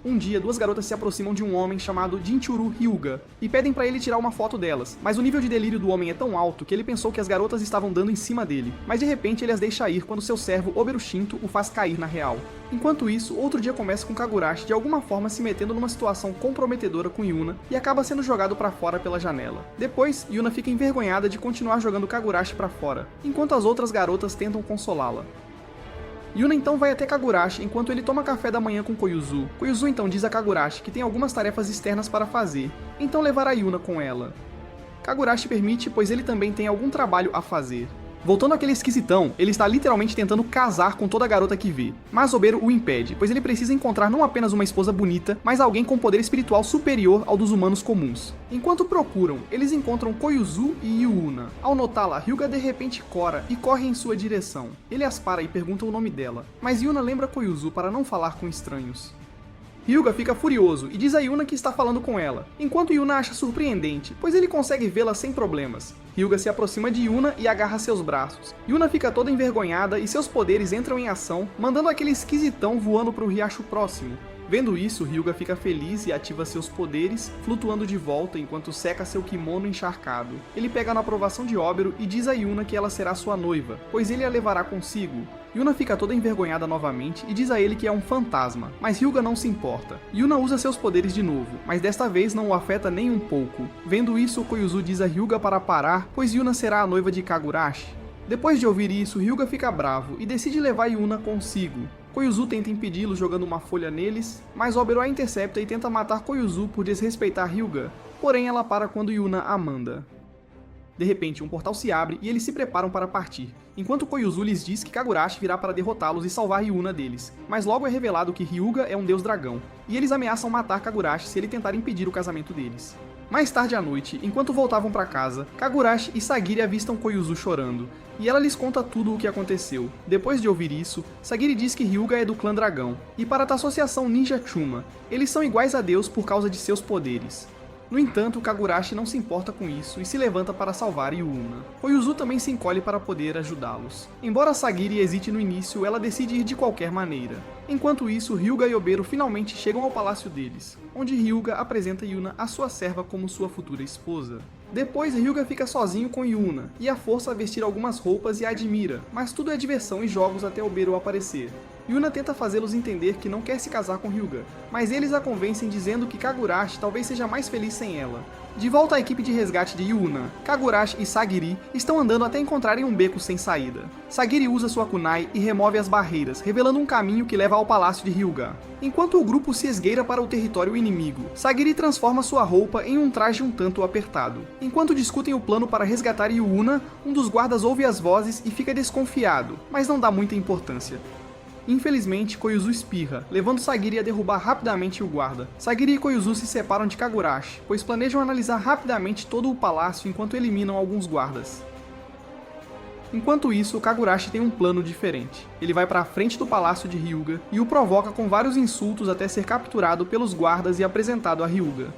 Um dia, duas garotas se aproximam de um homem chamado Jinchuru Hyuga e pedem para ele tirar uma foto delas, mas o nível de delírio do homem é tão alto que ele pensou que as garotas estavam dando em cima dele, mas de repente ele as deixa ir quando seu servo Oberu Shinto o faz cair na real. Enquanto isso, outro dia começa com Kagurashi de alguma forma se metendo numa situação comprometedora com Yuna e acaba sendo jogado para fora pela janela. Depois, Yuna fica envergonhada de continuar jogando Kagurashi para fora, enquanto as outras garotas tentam consolá-la. Yuna então vai até Kagurashi enquanto ele toma café da manhã com Koyuzu. Koyuzu então diz a Kagurashi que tem algumas tarefas externas para fazer, então levará Yuna com ela. Kagurashi permite, pois ele também tem algum trabalho a fazer. Voltando àquele esquisitão, ele está literalmente tentando casar com toda garota que vê, mas Oberu o impede, pois ele precisa encontrar não apenas uma esposa bonita, mas alguém com poder espiritual superior ao dos humanos comuns. Enquanto procuram, eles encontram Koyuzu e Yuna. Ao notá-la, Hyuga de repente cora e corre em sua direção. Ele as para e pergunta o nome dela, mas Yuna lembra Koyuzu para não falar com estranhos. Hyuga fica furioso e diz a Yuna que está falando com ela, enquanto Yuna acha surpreendente, pois ele consegue vê-la sem problemas. Hyuga se aproxima de Yuna e agarra seus braços. Yuna fica toda envergonhada e seus poderes entram em ação, mandando aquele esquisitão voando para o riacho próximo. Vendo isso, Hyuga fica feliz e ativa seus poderes, flutuando de volta enquanto seca seu kimono encharcado. Ele pega na aprovação de Oberu e diz a Yuna que ela será sua noiva, pois ele a levará consigo. Yuna fica toda envergonhada novamente e diz a ele que é um fantasma, mas Hyuga não se importa. Yuna usa seus poderes de novo, mas desta vez não o afeta nem um pouco. Vendo isso, Koyuzu diz a Hyuga para parar, pois Yuna será a noiva de Kagurashi. Depois de ouvir isso, Hyuga fica bravo e decide levar Yuna consigo. Koyuzu tenta impedi-lo jogando uma folha neles, mas Oberu a intercepta e tenta matar Koyuzu por desrespeitar Hyuga, porém ela para quando Yuna a manda. De repente, um portal se abre e eles se preparam para partir, enquanto Koyuzu lhes diz que Kagurashi virá para derrotá-los e salvar Yuna deles, mas logo é revelado que Hyuga é um deus dragão, e eles ameaçam matar Kagurashi se ele tentar impedir o casamento deles. Mais tarde à noite, enquanto voltavam para casa, Kagurashi e Sagiri avistam Koyuzu chorando, e ela lhes conta tudo o que aconteceu. Depois de ouvir isso, Sagiri diz que Hyuga é do clã dragão, e para a associação Ninja Chuma, eles são iguais a Deus por causa de seus poderes. No entanto, Kagurashi não se importa com isso e se levanta para salvar Yuna. Koyuzu também se encolhe para poder ajudá-los. Embora Sagiri hesite no início, ela decide ir de qualquer maneira. Enquanto isso, Hyuga e Oberu finalmente chegam ao palácio deles, onde Hyuga apresenta Yuna à sua serva como sua futura esposa. Depois, Hyuga fica sozinho com Yuna, e a força a vestir algumas roupas e a admira, mas tudo é diversão e jogos até Oberu aparecer. Yuna tenta fazê-los entender que não quer se casar com Hyuga, mas eles a convencem dizendo que Kagurashi talvez seja mais feliz sem ela. De volta à equipe de resgate de Yuna, Kagurashi e Sagiri estão andando até encontrarem um beco sem saída. Sagiri usa sua kunai e remove as barreiras, revelando um caminho que leva ao palácio de Hyuga. Enquanto o grupo se esgueira para o território inimigo, Sagiri transforma sua roupa em um traje um tanto apertado. Enquanto discutem o plano para resgatar Yuna, um dos guardas ouve as vozes e fica desconfiado, mas não dá muita importância. Infelizmente, Koyuzu espirra, levando Sagiri a derrubar rapidamente o guarda. Sagiri e Koyuzu se separam de Kagurashi, pois planejam analisar rapidamente todo o palácio enquanto eliminam alguns guardas. Enquanto isso, Kagurashi tem um plano diferente. Ele vai para a frente do palácio de Hyuga e o provoca com vários insultos até ser capturado pelos guardas e apresentado a Hyuga.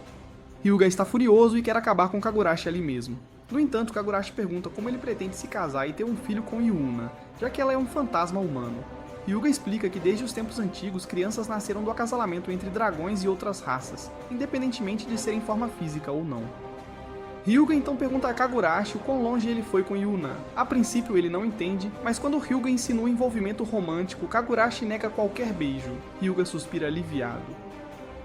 Hyuga está furioso e quer acabar com Kagurashi ali mesmo. No entanto, Kagurashi pergunta como ele pretende se casar e ter um filho com Yuna, já que ela é um fantasma humano. Hyuga explica que desde os tempos antigos, crianças nasceram do acasalamento entre dragões e outras raças, independentemente de serem forma física ou não. Hyuga então pergunta a Kagurashi o quão longe ele foi com Yuna. A princípio ele não entende, mas quando Hyuga insinua um envolvimento romântico, Kagurashi nega qualquer beijo. Hyuga suspira aliviado.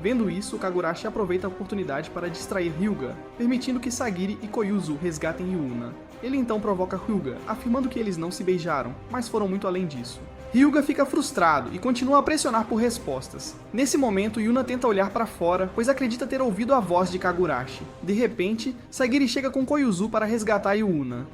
Vendo isso, Kagurashi aproveita a oportunidade para distrair Hyuga, permitindo que Sagiri e Koyuzu resgatem Yuna. Ele então provoca Hyuga, afirmando que eles não se beijaram, mas foram muito além disso. Hyuga fica frustrado e continua a pressionar por respostas. Nesse momento, Yuna tenta olhar para fora, pois acredita ter ouvido a voz de Kagurashi. De repente, Sagiri chega com Koyuzu para resgatar Yuna.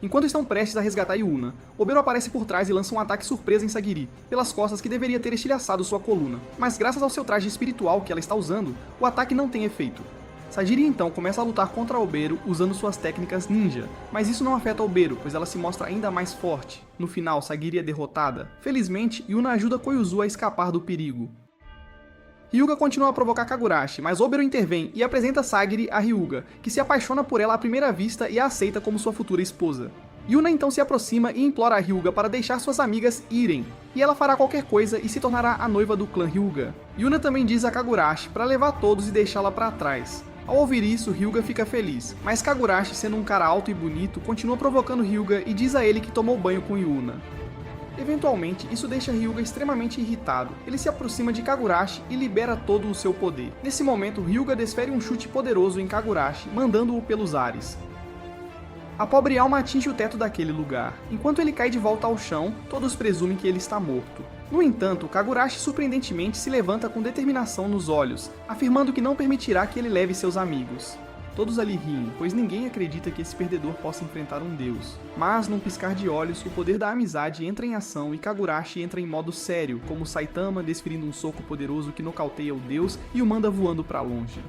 Enquanto estão prestes a resgatar Yuna, Obero aparece por trás e lança um ataque surpresa em Sagiri, pelas costas que deveria ter estilhaçado sua coluna. Mas graças ao seu traje espiritual que ela está usando, o ataque não tem efeito. Sagiri então começa a lutar contra Obero usando suas técnicas ninja, mas isso não afeta Obero, pois ela se mostra ainda mais forte. No final, Sagiri é derrotada. Felizmente, Yuna ajuda Koyuzu a escapar do perigo. Hyuga continua a provocar Kagurashi, mas Obero intervém e apresenta Sagiri a Hyuga, que se apaixona por ela à primeira vista e a aceita como sua futura esposa. Yuna então se aproxima e implora a Hyuga para deixar suas amigas irem, e ela fará qualquer coisa e se tornará a noiva do clã Hyuga. Yuna também diz a Kagurashi para levar todos e deixá-la para trás. Ao ouvir isso, Hyuga fica feliz, mas Kagurashi, sendo um cara alto e bonito, continua provocando Hyuga e diz a ele que tomou banho com Yuna. Eventualmente, isso deixa Hyuga extremamente irritado. Ele se aproxima de Kagurashi e libera todo o seu poder. Nesse momento, Hyuga desfere um chute poderoso em Kagurashi, mandando-o pelos ares. A pobre alma atinge o teto daquele lugar. Enquanto ele cai de volta ao chão, todos presumem que ele está morto. No entanto, Kagurashi surpreendentemente se levanta com determinação nos olhos, afirmando que não permitirá que ele leve seus amigos. Todos ali riem, pois ninguém acredita que esse perdedor possa enfrentar um deus. Mas, num piscar de olhos, o poder da amizade entra em ação e Kagurashi entra em modo sério, como Saitama desferindo um soco poderoso que nocauteia o deus e o manda voando para longe.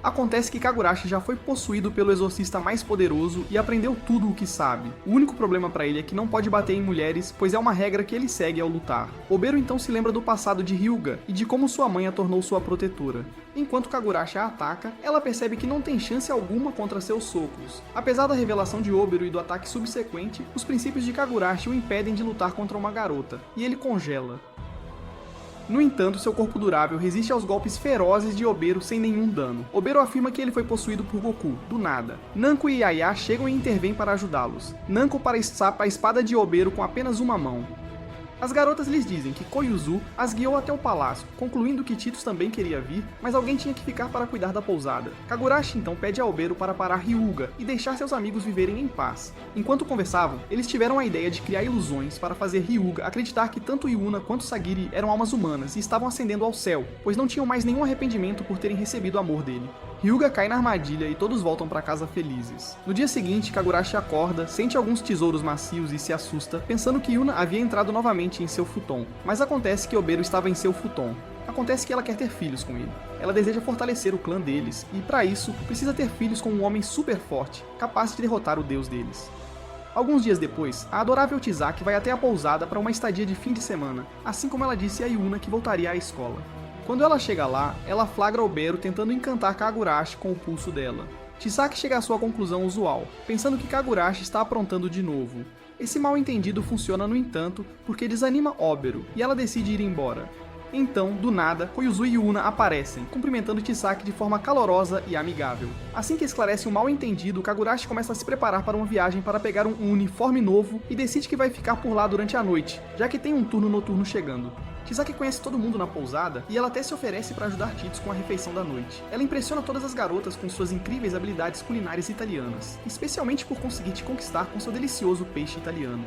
Acontece que Kagurashi já foi possuído pelo exorcista mais poderoso e aprendeu tudo o que sabe. O único problema para ele é que não pode bater em mulheres, pois é uma regra que ele segue ao lutar. Obero então se lembra do passado de Hyuga e de como sua mãe a tornou sua protetora. Enquanto Kagurashi a ataca, ela percebe que não tem chance alguma contra seus socos. Apesar da revelação de Obero e do ataque subsequente, os princípios de Kagurashi o impedem de lutar contra uma garota, e ele congela. No entanto, seu corpo durável resiste aos golpes ferozes de Obero sem nenhum dano. Obero afirma que ele foi possuído por Goku, do nada. Nanko e Yaya chegam e intervêm para ajudá-los. Nanko para a espada de Obero com apenas uma mão. As garotas lhes dizem que Koyuzu as guiou até o palácio, concluindo que Titus também queria vir, mas alguém tinha que ficar para cuidar da pousada. Kagurashi então pede a Obero para parar Hyuga e deixar seus amigos viverem em paz. Enquanto conversavam, eles tiveram a ideia de criar ilusões para fazer Hyuga acreditar que tanto Yuna quanto Sagiri eram almas humanas e estavam ascendendo ao céu, pois não tinham mais nenhum arrependimento por terem recebido o amor dele. Hyuga cai na armadilha e todos voltam para casa felizes. No dia seguinte, Kagurashi acorda, sente alguns tesouros macios e se assusta, pensando que Yuna havia entrado novamente em seu futon. Mas acontece que Obero estava em seu futon. Acontece que ela quer ter filhos com ele. Ela deseja fortalecer o clã deles, e para isso, precisa ter filhos com um homem super forte, capaz de derrotar o deus deles. Alguns dias depois, a adorável Tizaki vai até a pousada para uma estadia de fim de semana, assim como ela disse a Yuna que voltaria à escola. Quando ela chega lá, ela flagra Obero tentando encantar Kagurashi com o pulso dela. Chisaki chega à sua conclusão usual, pensando que Kagurashi está aprontando de novo. Esse mal-entendido funciona, no entanto, porque desanima Obero, e ela decide ir embora. Então, do nada, Koyuzu e Yuna aparecem, cumprimentando Chisaki de forma calorosa e amigável. Assim que esclarece o mal-entendido, Kagurashi começa a se preparar para uma viagem para pegar um uniforme novo e decide que vai ficar por lá durante a noite, já que tem um turno noturno chegando. Chisaki conhece todo mundo na pousada e ela até se oferece para ajudar Tits com a refeição da noite. Ela impressiona todas as garotas com suas incríveis habilidades culinárias italianas, especialmente por conseguir te conquistar com seu delicioso peixe italiano.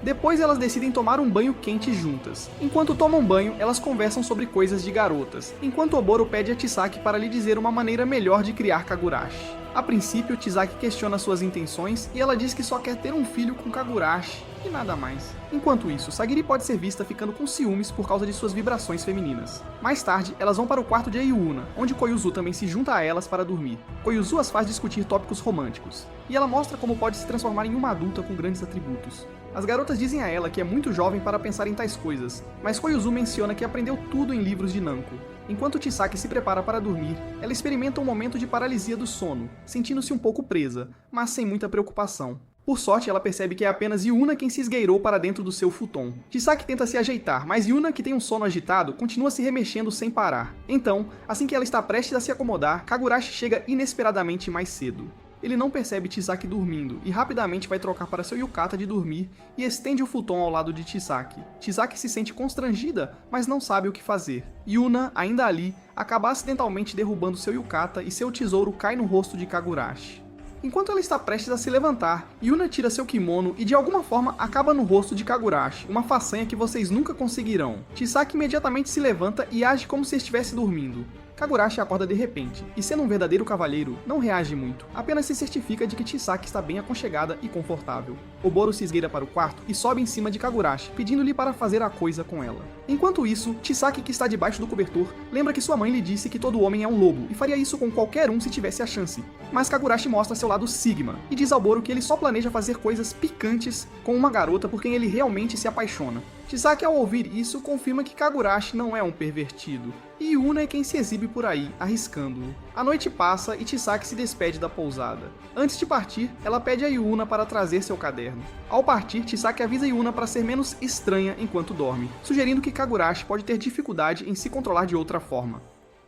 Depois elas decidem tomar um banho quente juntas. Enquanto tomam banho, elas conversam sobre coisas de garotas, enquanto Oboro pede a Chisaki para lhe dizer uma maneira melhor de criar Kagurashi. A princípio, Chisaki questiona suas intenções e ela diz que só quer ter um filho com Kagurashi e nada mais. Enquanto isso, Sagiri pode ser vista ficando com ciúmes por causa de suas vibrações femininas. Mais tarde, elas vão para o quarto de Ayuna, onde Koyuzu também se junta a elas para dormir. Koyuzu as faz discutir tópicos românticos, e ela mostra como pode se transformar em uma adulta com grandes atributos. As garotas dizem a ela que é muito jovem para pensar em tais coisas, mas Koyuzu menciona que aprendeu tudo em livros de Nanko. Enquanto Chisaki se prepara para dormir, ela experimenta um momento de paralisia do sono, sentindo-se um pouco presa, mas sem muita preocupação. Por sorte, ela percebe que é apenas Yuna quem se esgueirou para dentro do seu futon. Chisaki tenta se ajeitar, mas Yuna, que tem um sono agitado, continua se remexendo sem parar. Então, assim que ela está prestes a se acomodar, Kagurashi chega inesperadamente mais cedo. Ele não percebe Chisaki dormindo e rapidamente vai trocar para seu yukata de dormir e estende o futon ao lado de Chisaki. Chisaki se sente constrangida, mas não sabe o que fazer. Yuna, ainda ali, acaba acidentalmente derrubando seu yukata e seu tesouro cai no rosto de Kagurashi. Enquanto ela está prestes a se levantar, Yuna tira seu kimono e de alguma forma acaba no rosto de Kagurashi, uma façanha que vocês nunca conseguirão. Chisaki imediatamente se levanta e age como se estivesse dormindo. Kagurashi acorda de repente, e sendo um verdadeiro cavalheiro, não reage muito, apenas se certifica de que Chisaki está bem aconchegada e confortável. Oboro se esgueira para o quarto e sobe em cima de Kagurashi, pedindo-lhe para fazer a coisa com ela. Enquanto isso, Chisaki, que está debaixo do cobertor, lembra que sua mãe lhe disse que todo homem é um lobo, e faria isso com qualquer um se tivesse a chance. Mas Kagurashi mostra seu lado Sigma, e diz ao Boro que ele só planeja fazer coisas picantes com uma garota por quem ele realmente se apaixona. Chisaki, ao ouvir isso, confirma que Kagurashi não é um pervertido, e Yuna é quem se exibe por aí, arriscando-o. A noite passa e Chisaki se despede da pousada. Antes de partir, ela pede a Yuna para trazer seu caderno. Ao partir, Chisaki avisa Yuna para ser menos estranha enquanto dorme, sugerindo que Kagurashi pode ter dificuldade em se controlar de outra forma.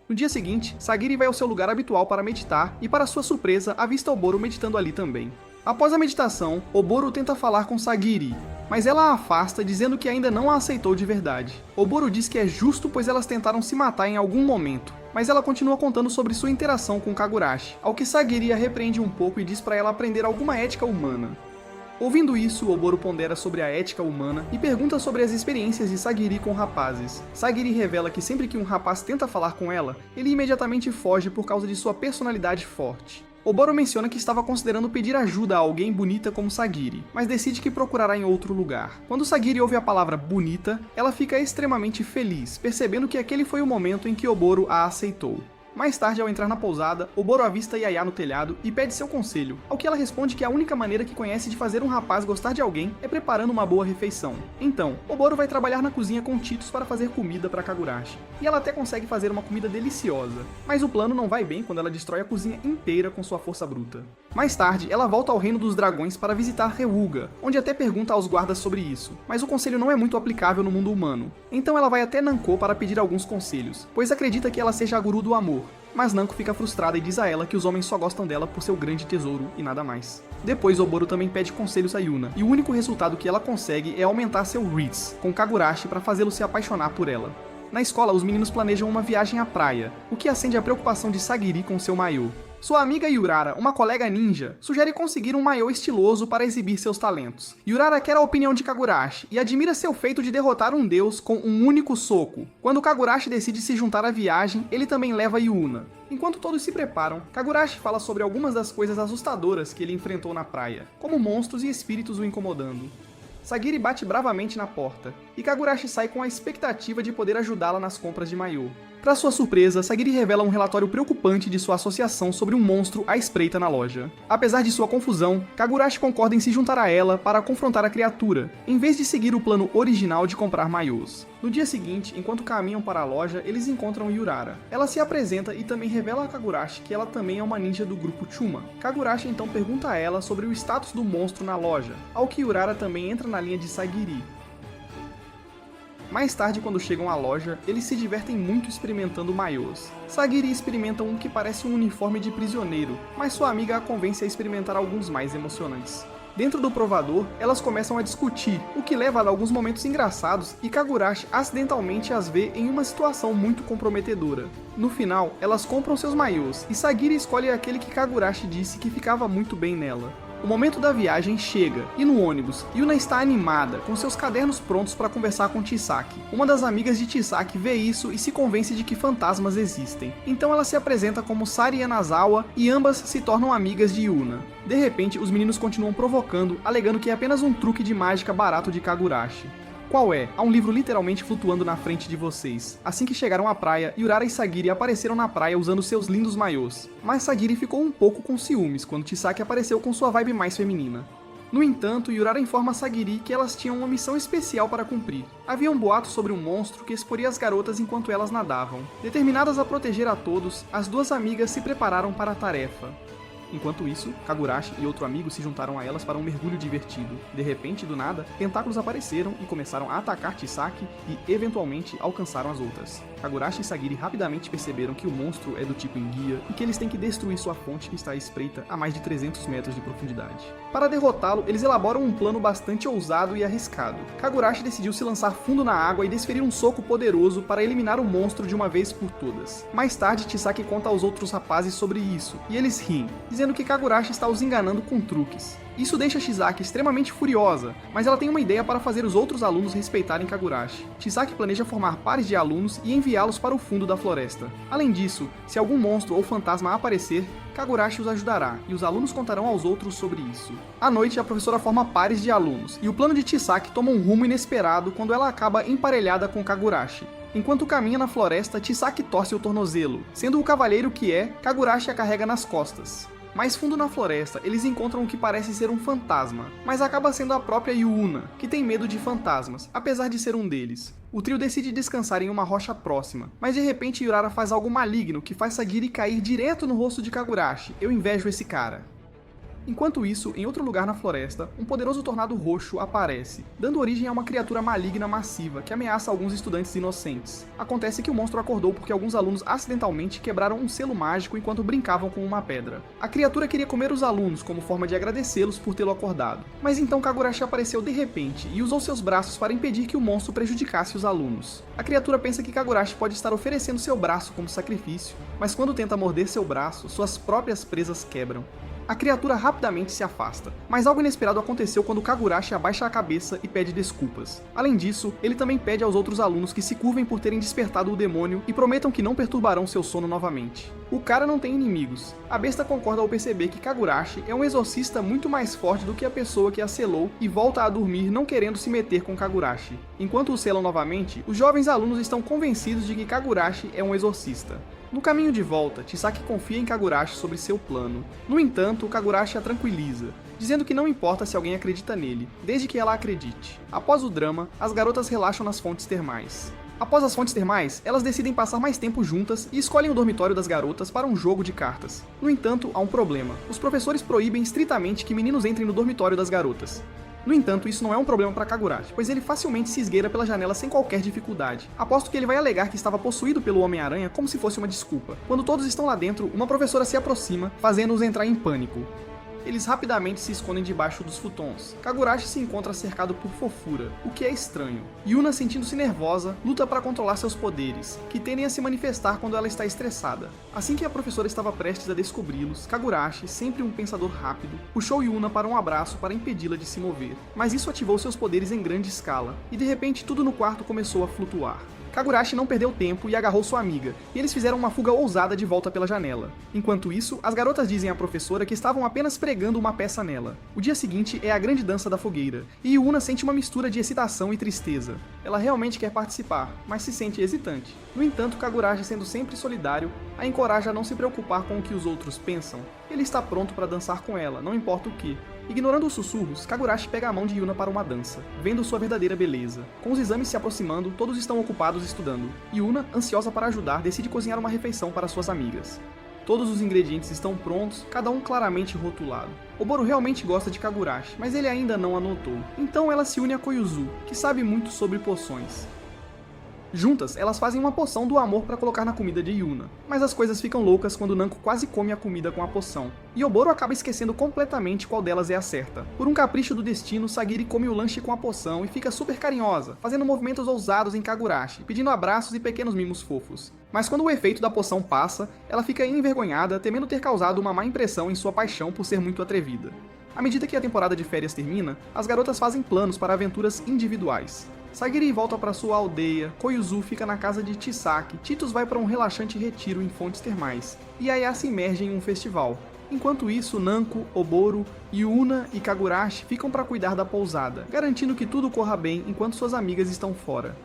No dia seguinte, Sagiri vai ao seu lugar habitual para meditar e, para sua surpresa, avista Oboro meditando ali também. Após a meditação, Oboro tenta falar com Sagiri, mas ela a afasta dizendo que ainda não a aceitou de verdade. Oboro diz que é justo pois elas tentaram se matar em algum momento, mas ela continua contando sobre sua interação com Kagurashi, ao que Sagiri a repreende um pouco e diz para ela aprender alguma ética humana. Ouvindo isso, Oboro pondera sobre a ética humana e pergunta sobre as experiências de Sagiri com rapazes. Sagiri revela que sempre que um rapaz tenta falar com ela, ele imediatamente foge por causa de sua personalidade forte. Oboro menciona que estava considerando pedir ajuda a alguém bonita como Sagiri, mas decide que procurará em outro lugar. Quando Sagiri ouve a palavra bonita, ela fica extremamente feliz, percebendo que aquele foi o momento em que Oboro a aceitou. Mais tarde, ao entrar na pousada, Oboro avista Yaya no telhado e pede seu conselho, ao que ela responde que a única maneira que conhece de fazer um rapaz gostar de alguém é preparando uma boa refeição. Então, Oboro vai trabalhar na cozinha com Titos para fazer comida para Kagurashi, e ela até consegue fazer uma comida deliciosa, mas o plano não vai bem quando ela destrói a cozinha inteira com sua força bruta. Mais tarde, ela volta ao Reino dos Dragões para visitar Reuga, onde até pergunta aos guardas sobre isso, mas o conselho não é muito aplicável no mundo humano. Então ela vai até Nanko para pedir alguns conselhos, pois acredita que ela seja a guru do amor. Mas Nanko fica frustrada e diz a ela que os homens só gostam dela por seu grande tesouro e nada mais. Depois, Oboro também pede conselhos a Yuna, e o único resultado que ela consegue é aumentar seu Ritz com Kagurashi para fazê-lo se apaixonar por ela. Na escola, os meninos planejam uma viagem à praia, o que acende a preocupação de Sagiri com seu maiô. Sua amiga Yurara, uma colega ninja, sugere conseguir um maiô estiloso para exibir seus talentos. Yurara quer a opinião de Kagurashi e admira seu feito de derrotar um deus com um único soco. Quando Kagurashi decide se juntar à viagem, ele também leva Yuna. Enquanto todos se preparam, Kagurashi fala sobre algumas das coisas assustadoras que ele enfrentou na praia, como monstros e espíritos o incomodando. Sagiri bate bravamente na porta, e Kagurashi sai com a expectativa de poder ajudá-la nas compras de maiô. Para sua surpresa, Sagiri revela um relatório preocupante de sua associação sobre um monstro à espreita na loja. Apesar de sua confusão, Kagurashi concorda em se juntar a ela para confrontar a criatura, em vez de seguir o plano original de comprar maiôs. No dia seguinte, enquanto caminham para a loja, eles encontram Yurara. Ela se apresenta e também revela a Kagurashi que ela também é uma ninja do grupo Chuma. Kagurashi então pergunta a ela sobre o status do monstro na loja, ao que Yurara também entra na linha de Sagiri. Mais tarde, quando chegam à loja, eles se divertem muito experimentando maiôs. Sagiri experimenta um que parece um uniforme de prisioneiro, mas sua amiga a convence a experimentar alguns mais emocionantes. Dentro do provador, elas começam a discutir, o que leva a alguns momentos engraçados e Kagurashi acidentalmente as vê em uma situação muito comprometedora. No final, elas compram seus maiôs e Sagiri escolhe aquele que Kagurashi disse que ficava muito bem nela. O momento da viagem chega, e no ônibus, Yuna está animada, com seus cadernos prontos para conversar com Chisaki. Uma das amigas de Chisaki vê isso e se convence de que fantasmas existem. Então ela se apresenta como Sari Yanazawa e ambas se tornam amigas de Yuna. De repente, os meninos continuam provocando, alegando que é apenas um truque de mágica barato de Kagurashi. Qual é? Há um livro literalmente flutuando na frente de vocês. Assim que chegaram à praia, Urara e Sagiri apareceram na praia usando seus lindos maiôs. Mas Sagiri ficou um pouco com ciúmes quando Chisaki apareceu com sua vibe mais feminina. No entanto, Urara informa Sagiri que elas tinham uma missão especial para cumprir. Havia um boato sobre um monstro que exporia as garotas enquanto elas nadavam. Determinadas a proteger a todos, as duas amigas se prepararam para a tarefa. Enquanto isso, Kagurashi e outro amigo se juntaram a elas para um mergulho divertido. De repente, do nada, tentáculos apareceram e começaram a atacar Chisaki e, eventualmente, alcançaram as outras. Kagurashi e Sagiri rapidamente perceberam que o monstro é do tipo enguia e que eles têm que destruir sua fonte que está à espreita a mais de 300 metros de profundidade. Para derrotá-lo, eles elaboram um plano bastante ousado e arriscado. Kagurashi decidiu se lançar fundo na água e desferir um soco poderoso para eliminar o monstro de uma vez por todas. Mais tarde, Chisaki conta aos outros rapazes sobre isso, e eles riem, dizendo que Kagurashi está os enganando com truques. Isso deixa Chisaki extremamente furiosa, mas ela tem uma ideia para fazer os outros alunos respeitarem Kagurashi. Chisaki planeja formar pares de alunos e enviá-los para o fundo da floresta. Além disso, se algum monstro ou fantasma aparecer, Kagurashi os ajudará, e os alunos contarão aos outros sobre isso. À noite, a professora forma pares de alunos, e o plano de Chisaki toma um rumo inesperado quando ela acaba emparelhada com Kagurashi. Enquanto caminha na floresta, Chisaki torce o tornozelo. Sendo o cavalheiro que é, Kagurashi a carrega nas costas. Mais fundo na floresta, eles encontram o que parece ser um fantasma, mas acaba sendo a própria Yuna, que tem medo de fantasmas, apesar de ser um deles. O trio decide descansar em uma rocha próxima, mas de repente Urara faz algo maligno que faz Sagiri cair direto no rosto de Kagurashi. Eu invejo esse cara. Enquanto isso, em outro lugar na floresta, um poderoso tornado roxo aparece, dando origem a uma criatura maligna massiva que ameaça alguns estudantes inocentes. Acontece que o monstro acordou porque alguns alunos acidentalmente quebraram um selo mágico enquanto brincavam com uma pedra. A criatura queria comer os alunos como forma de agradecê-los por tê-lo acordado. Mas então Kagurashi apareceu de repente e usou seus braços para impedir que o monstro prejudicasse os alunos. A criatura pensa que Kagurashi pode estar oferecendo seu braço como sacrifício, mas quando tenta morder seu braço, suas próprias presas quebram. A criatura rapidamente se afasta, mas algo inesperado aconteceu quando Kagurashi abaixa a cabeça e pede desculpas. Além disso, ele também pede aos outros alunos que se curvem por terem despertado o demônio e prometam que não perturbarão seu sono novamente. O cara não tem inimigos. A besta concorda ao perceber que Kagurashi é um exorcista muito mais forte do que a pessoa que a selou e volta a dormir não querendo se meter com Kagurashi. Enquanto o selam novamente, os jovens alunos estão convencidos de que Kagurashi é um exorcista. No caminho de volta, Chisaki confia em Kagurashi sobre seu plano. No entanto, Kagurashi a tranquiliza, dizendo que não importa se alguém acredita nele, desde que ela acredite. Após o drama, as garotas relaxam nas fontes termais. Após as fontes termais, elas decidem passar mais tempo juntas e escolhem o dormitório das garotas para um jogo de cartas. No entanto, há um problema. Os professores proíbem estritamente que meninos entrem no dormitório das garotas. No entanto, isso não é um problema para Kagurashi, pois ele facilmente se esgueira pela janela sem qualquer dificuldade. Aposto que ele vai alegar que estava possuído pelo Homem-Aranha como se fosse uma desculpa. Quando todos estão lá dentro, uma professora se aproxima, fazendo-os entrar em pânico. Eles rapidamente se escondem debaixo dos futons. Kagurashi se encontra cercado por fofura, o que é estranho. Yuna, sentindo-se nervosa, luta para controlar seus poderes, que tendem a se manifestar quando ela está estressada. Assim que a professora estava prestes a descobri-los, Kagurashi, sempre um pensador rápido, puxou Yuna para um abraço para impedi-la de se mover. Mas isso ativou seus poderes em grande escala, e de repente tudo no quarto começou a flutuar. Kagurashi não perdeu tempo e agarrou sua amiga, e eles fizeram uma fuga ousada de volta pela janela. Enquanto isso, as garotas dizem à professora que estavam apenas pregando uma peça nela. O dia seguinte é a grande dança da fogueira, e Yuna sente uma mistura de excitação e tristeza. Ela realmente quer participar, mas se sente hesitante. No entanto, Kagurashi, sendo sempre solidário, a encoraja a não se preocupar com o que os outros pensam. Ele está pronto para dançar com ela, não importa o que. Ignorando os sussurros, Kagurashi pega a mão de Yuna para uma dança, vendo sua verdadeira beleza. Com os exames se aproximando, todos estão ocupados estudando. Yuna, ansiosa para ajudar, decide cozinhar uma refeição para suas amigas. Todos os ingredientes estão prontos, cada um claramente rotulado. Oboro realmente gosta de Kagurashi, mas ele ainda não a notou. Então ela se une a Koyuzu, que sabe muito sobre poções. Juntas, elas fazem uma poção do amor para colocar na comida de Yuna. Mas as coisas ficam loucas quando Nanko quase come a comida com a poção. E Oboro acaba esquecendo completamente qual delas é a certa. Por um capricho do destino, Sagiri come o lanche com a poção e fica super carinhosa, fazendo movimentos ousados em Kagurashi, pedindo abraços e pequenos mimos fofos. Mas quando o efeito da poção passa, ela fica envergonhada, temendo ter causado uma má impressão em sua paixão por ser muito atrevida. À medida que a temporada de férias termina, as garotas fazem planos para aventuras individuais. Sagiri volta para sua aldeia, Koyuzu fica na casa de Chisaki, Titus vai para um relaxante retiro em fontes termais, e Aya se imerge em um festival. Enquanto isso, Nanko, Oboro, Yuna e Kagurashi ficam para cuidar da pousada, garantindo que tudo corra bem enquanto suas amigas estão fora.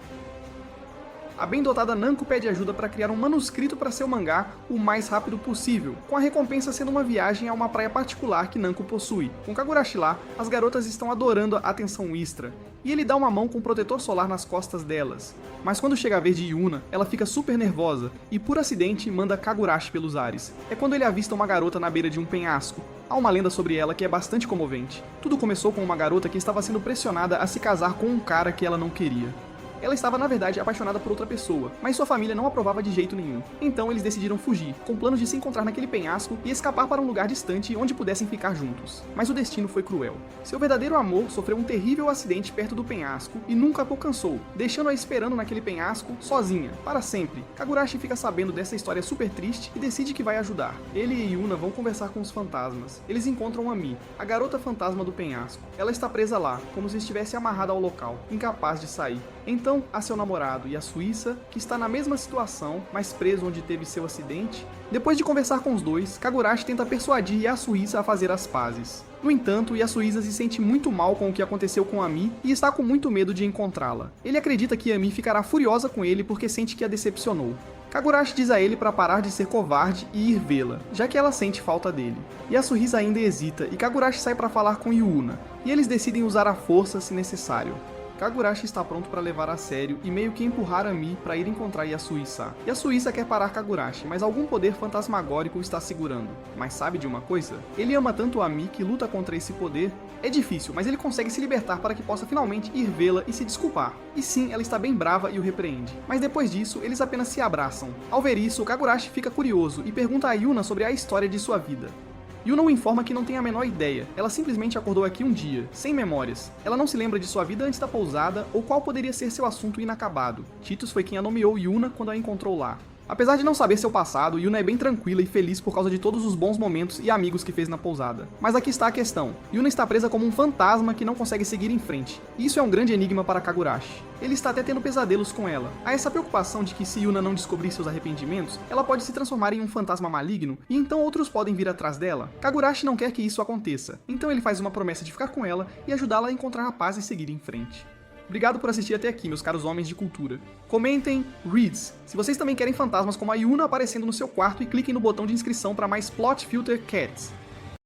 A bem dotada Nanko pede ajuda para criar um manuscrito para seu mangá o mais rápido possível, com a recompensa sendo uma viagem a uma praia particular que Nanko possui. Com Kagurashi lá, as garotas estão adorando a atenção extra, e ele dá uma mão com protetor solar nas costas delas. Mas quando chega a vez de Yuna, ela fica super nervosa e por acidente manda Kagurashi pelos ares. É quando ele avista uma garota na beira de um penhasco. Há uma lenda sobre ela que é bastante comovente. Tudo começou com uma garota que estava sendo pressionada a se casar com um cara que ela não queria. Ela estava, na verdade, apaixonada por outra pessoa, mas sua família não aprovava de jeito nenhum. Então eles decidiram fugir, com planos de se encontrar naquele penhasco e escapar para um lugar distante onde pudessem ficar juntos. Mas o destino foi cruel. Seu verdadeiro amor sofreu um terrível acidente perto do penhasco e nunca a alcançou, deixando-a esperando naquele penhasco, sozinha, para sempre. Kagurashi fica sabendo dessa história super triste e decide que vai ajudar. Ele e Yuna vão conversar com os fantasmas. Eles encontram Ami, a garota fantasma do penhasco. Ela está presa lá, como se estivesse amarrada ao local, incapaz de sair. Então, a seu namorado e a Suíça, que está na mesma situação, mas preso onde teve seu acidente. Depois de conversar com os dois, Kagurashi tenta persuadir Yasuhisa a fazer as pazes. No entanto, Yasuhisa se sente muito mal com o que aconteceu com Ami e está com muito medo de encontrá-la. Ele acredita que Ami ficará furiosa com ele porque sente que a decepcionou. Kagurashi diz a ele para parar de ser covarde e ir vê-la, já que ela sente falta dele. Yasuhisa ainda hesita e Kagurashi sai para falar com Yuna, e eles decidem usar a força se necessário. Kagurashi está pronto para levar a sério e meio que empurrar Ami para ir encontrar Yasuhisa. Yasuhisa quer parar Kagurashi, mas algum poder fantasmagórico está segurando. Mas sabe de uma coisa? Ele ama tanto Ami que luta contra esse poder. É difícil, mas ele consegue se libertar para que possa finalmente ir vê-la e se desculpar. E sim, ela está bem brava e o repreende. Mas depois disso, eles apenas se abraçam. Ao ver isso, Kagurashi fica curioso e pergunta a Yuna sobre a história de sua vida. Yuna o informa que não tem a menor ideia, ela simplesmente acordou aqui um dia, sem memórias. Ela não se lembra de sua vida antes da pousada ou qual poderia ser seu assunto inacabado. Titus foi quem a nomeou Yuna quando a encontrou lá. Apesar de não saber seu passado, Yuna é bem tranquila e feliz por causa de todos os bons momentos e amigos que fez na pousada. Mas aqui está a questão. Yuna está presa como um fantasma que não consegue seguir em frente. E isso é um grande enigma para Kagurashi. Ele está até tendo pesadelos com ela. Há essa preocupação de que se Yuna não descobrir seus arrependimentos, ela pode se transformar em um fantasma maligno e então outros podem vir atrás dela. Kagurashi não quer que isso aconteça. Então ele faz uma promessa de ficar com ela e ajudá-la a encontrar a paz e seguir em frente. Obrigado por assistir até aqui, meus caros homens de cultura. Comentem Reads, se vocês também querem fantasmas como a Yuna aparecendo no seu quarto, e cliquem no botão de inscrição para mais Plot Filter Cats.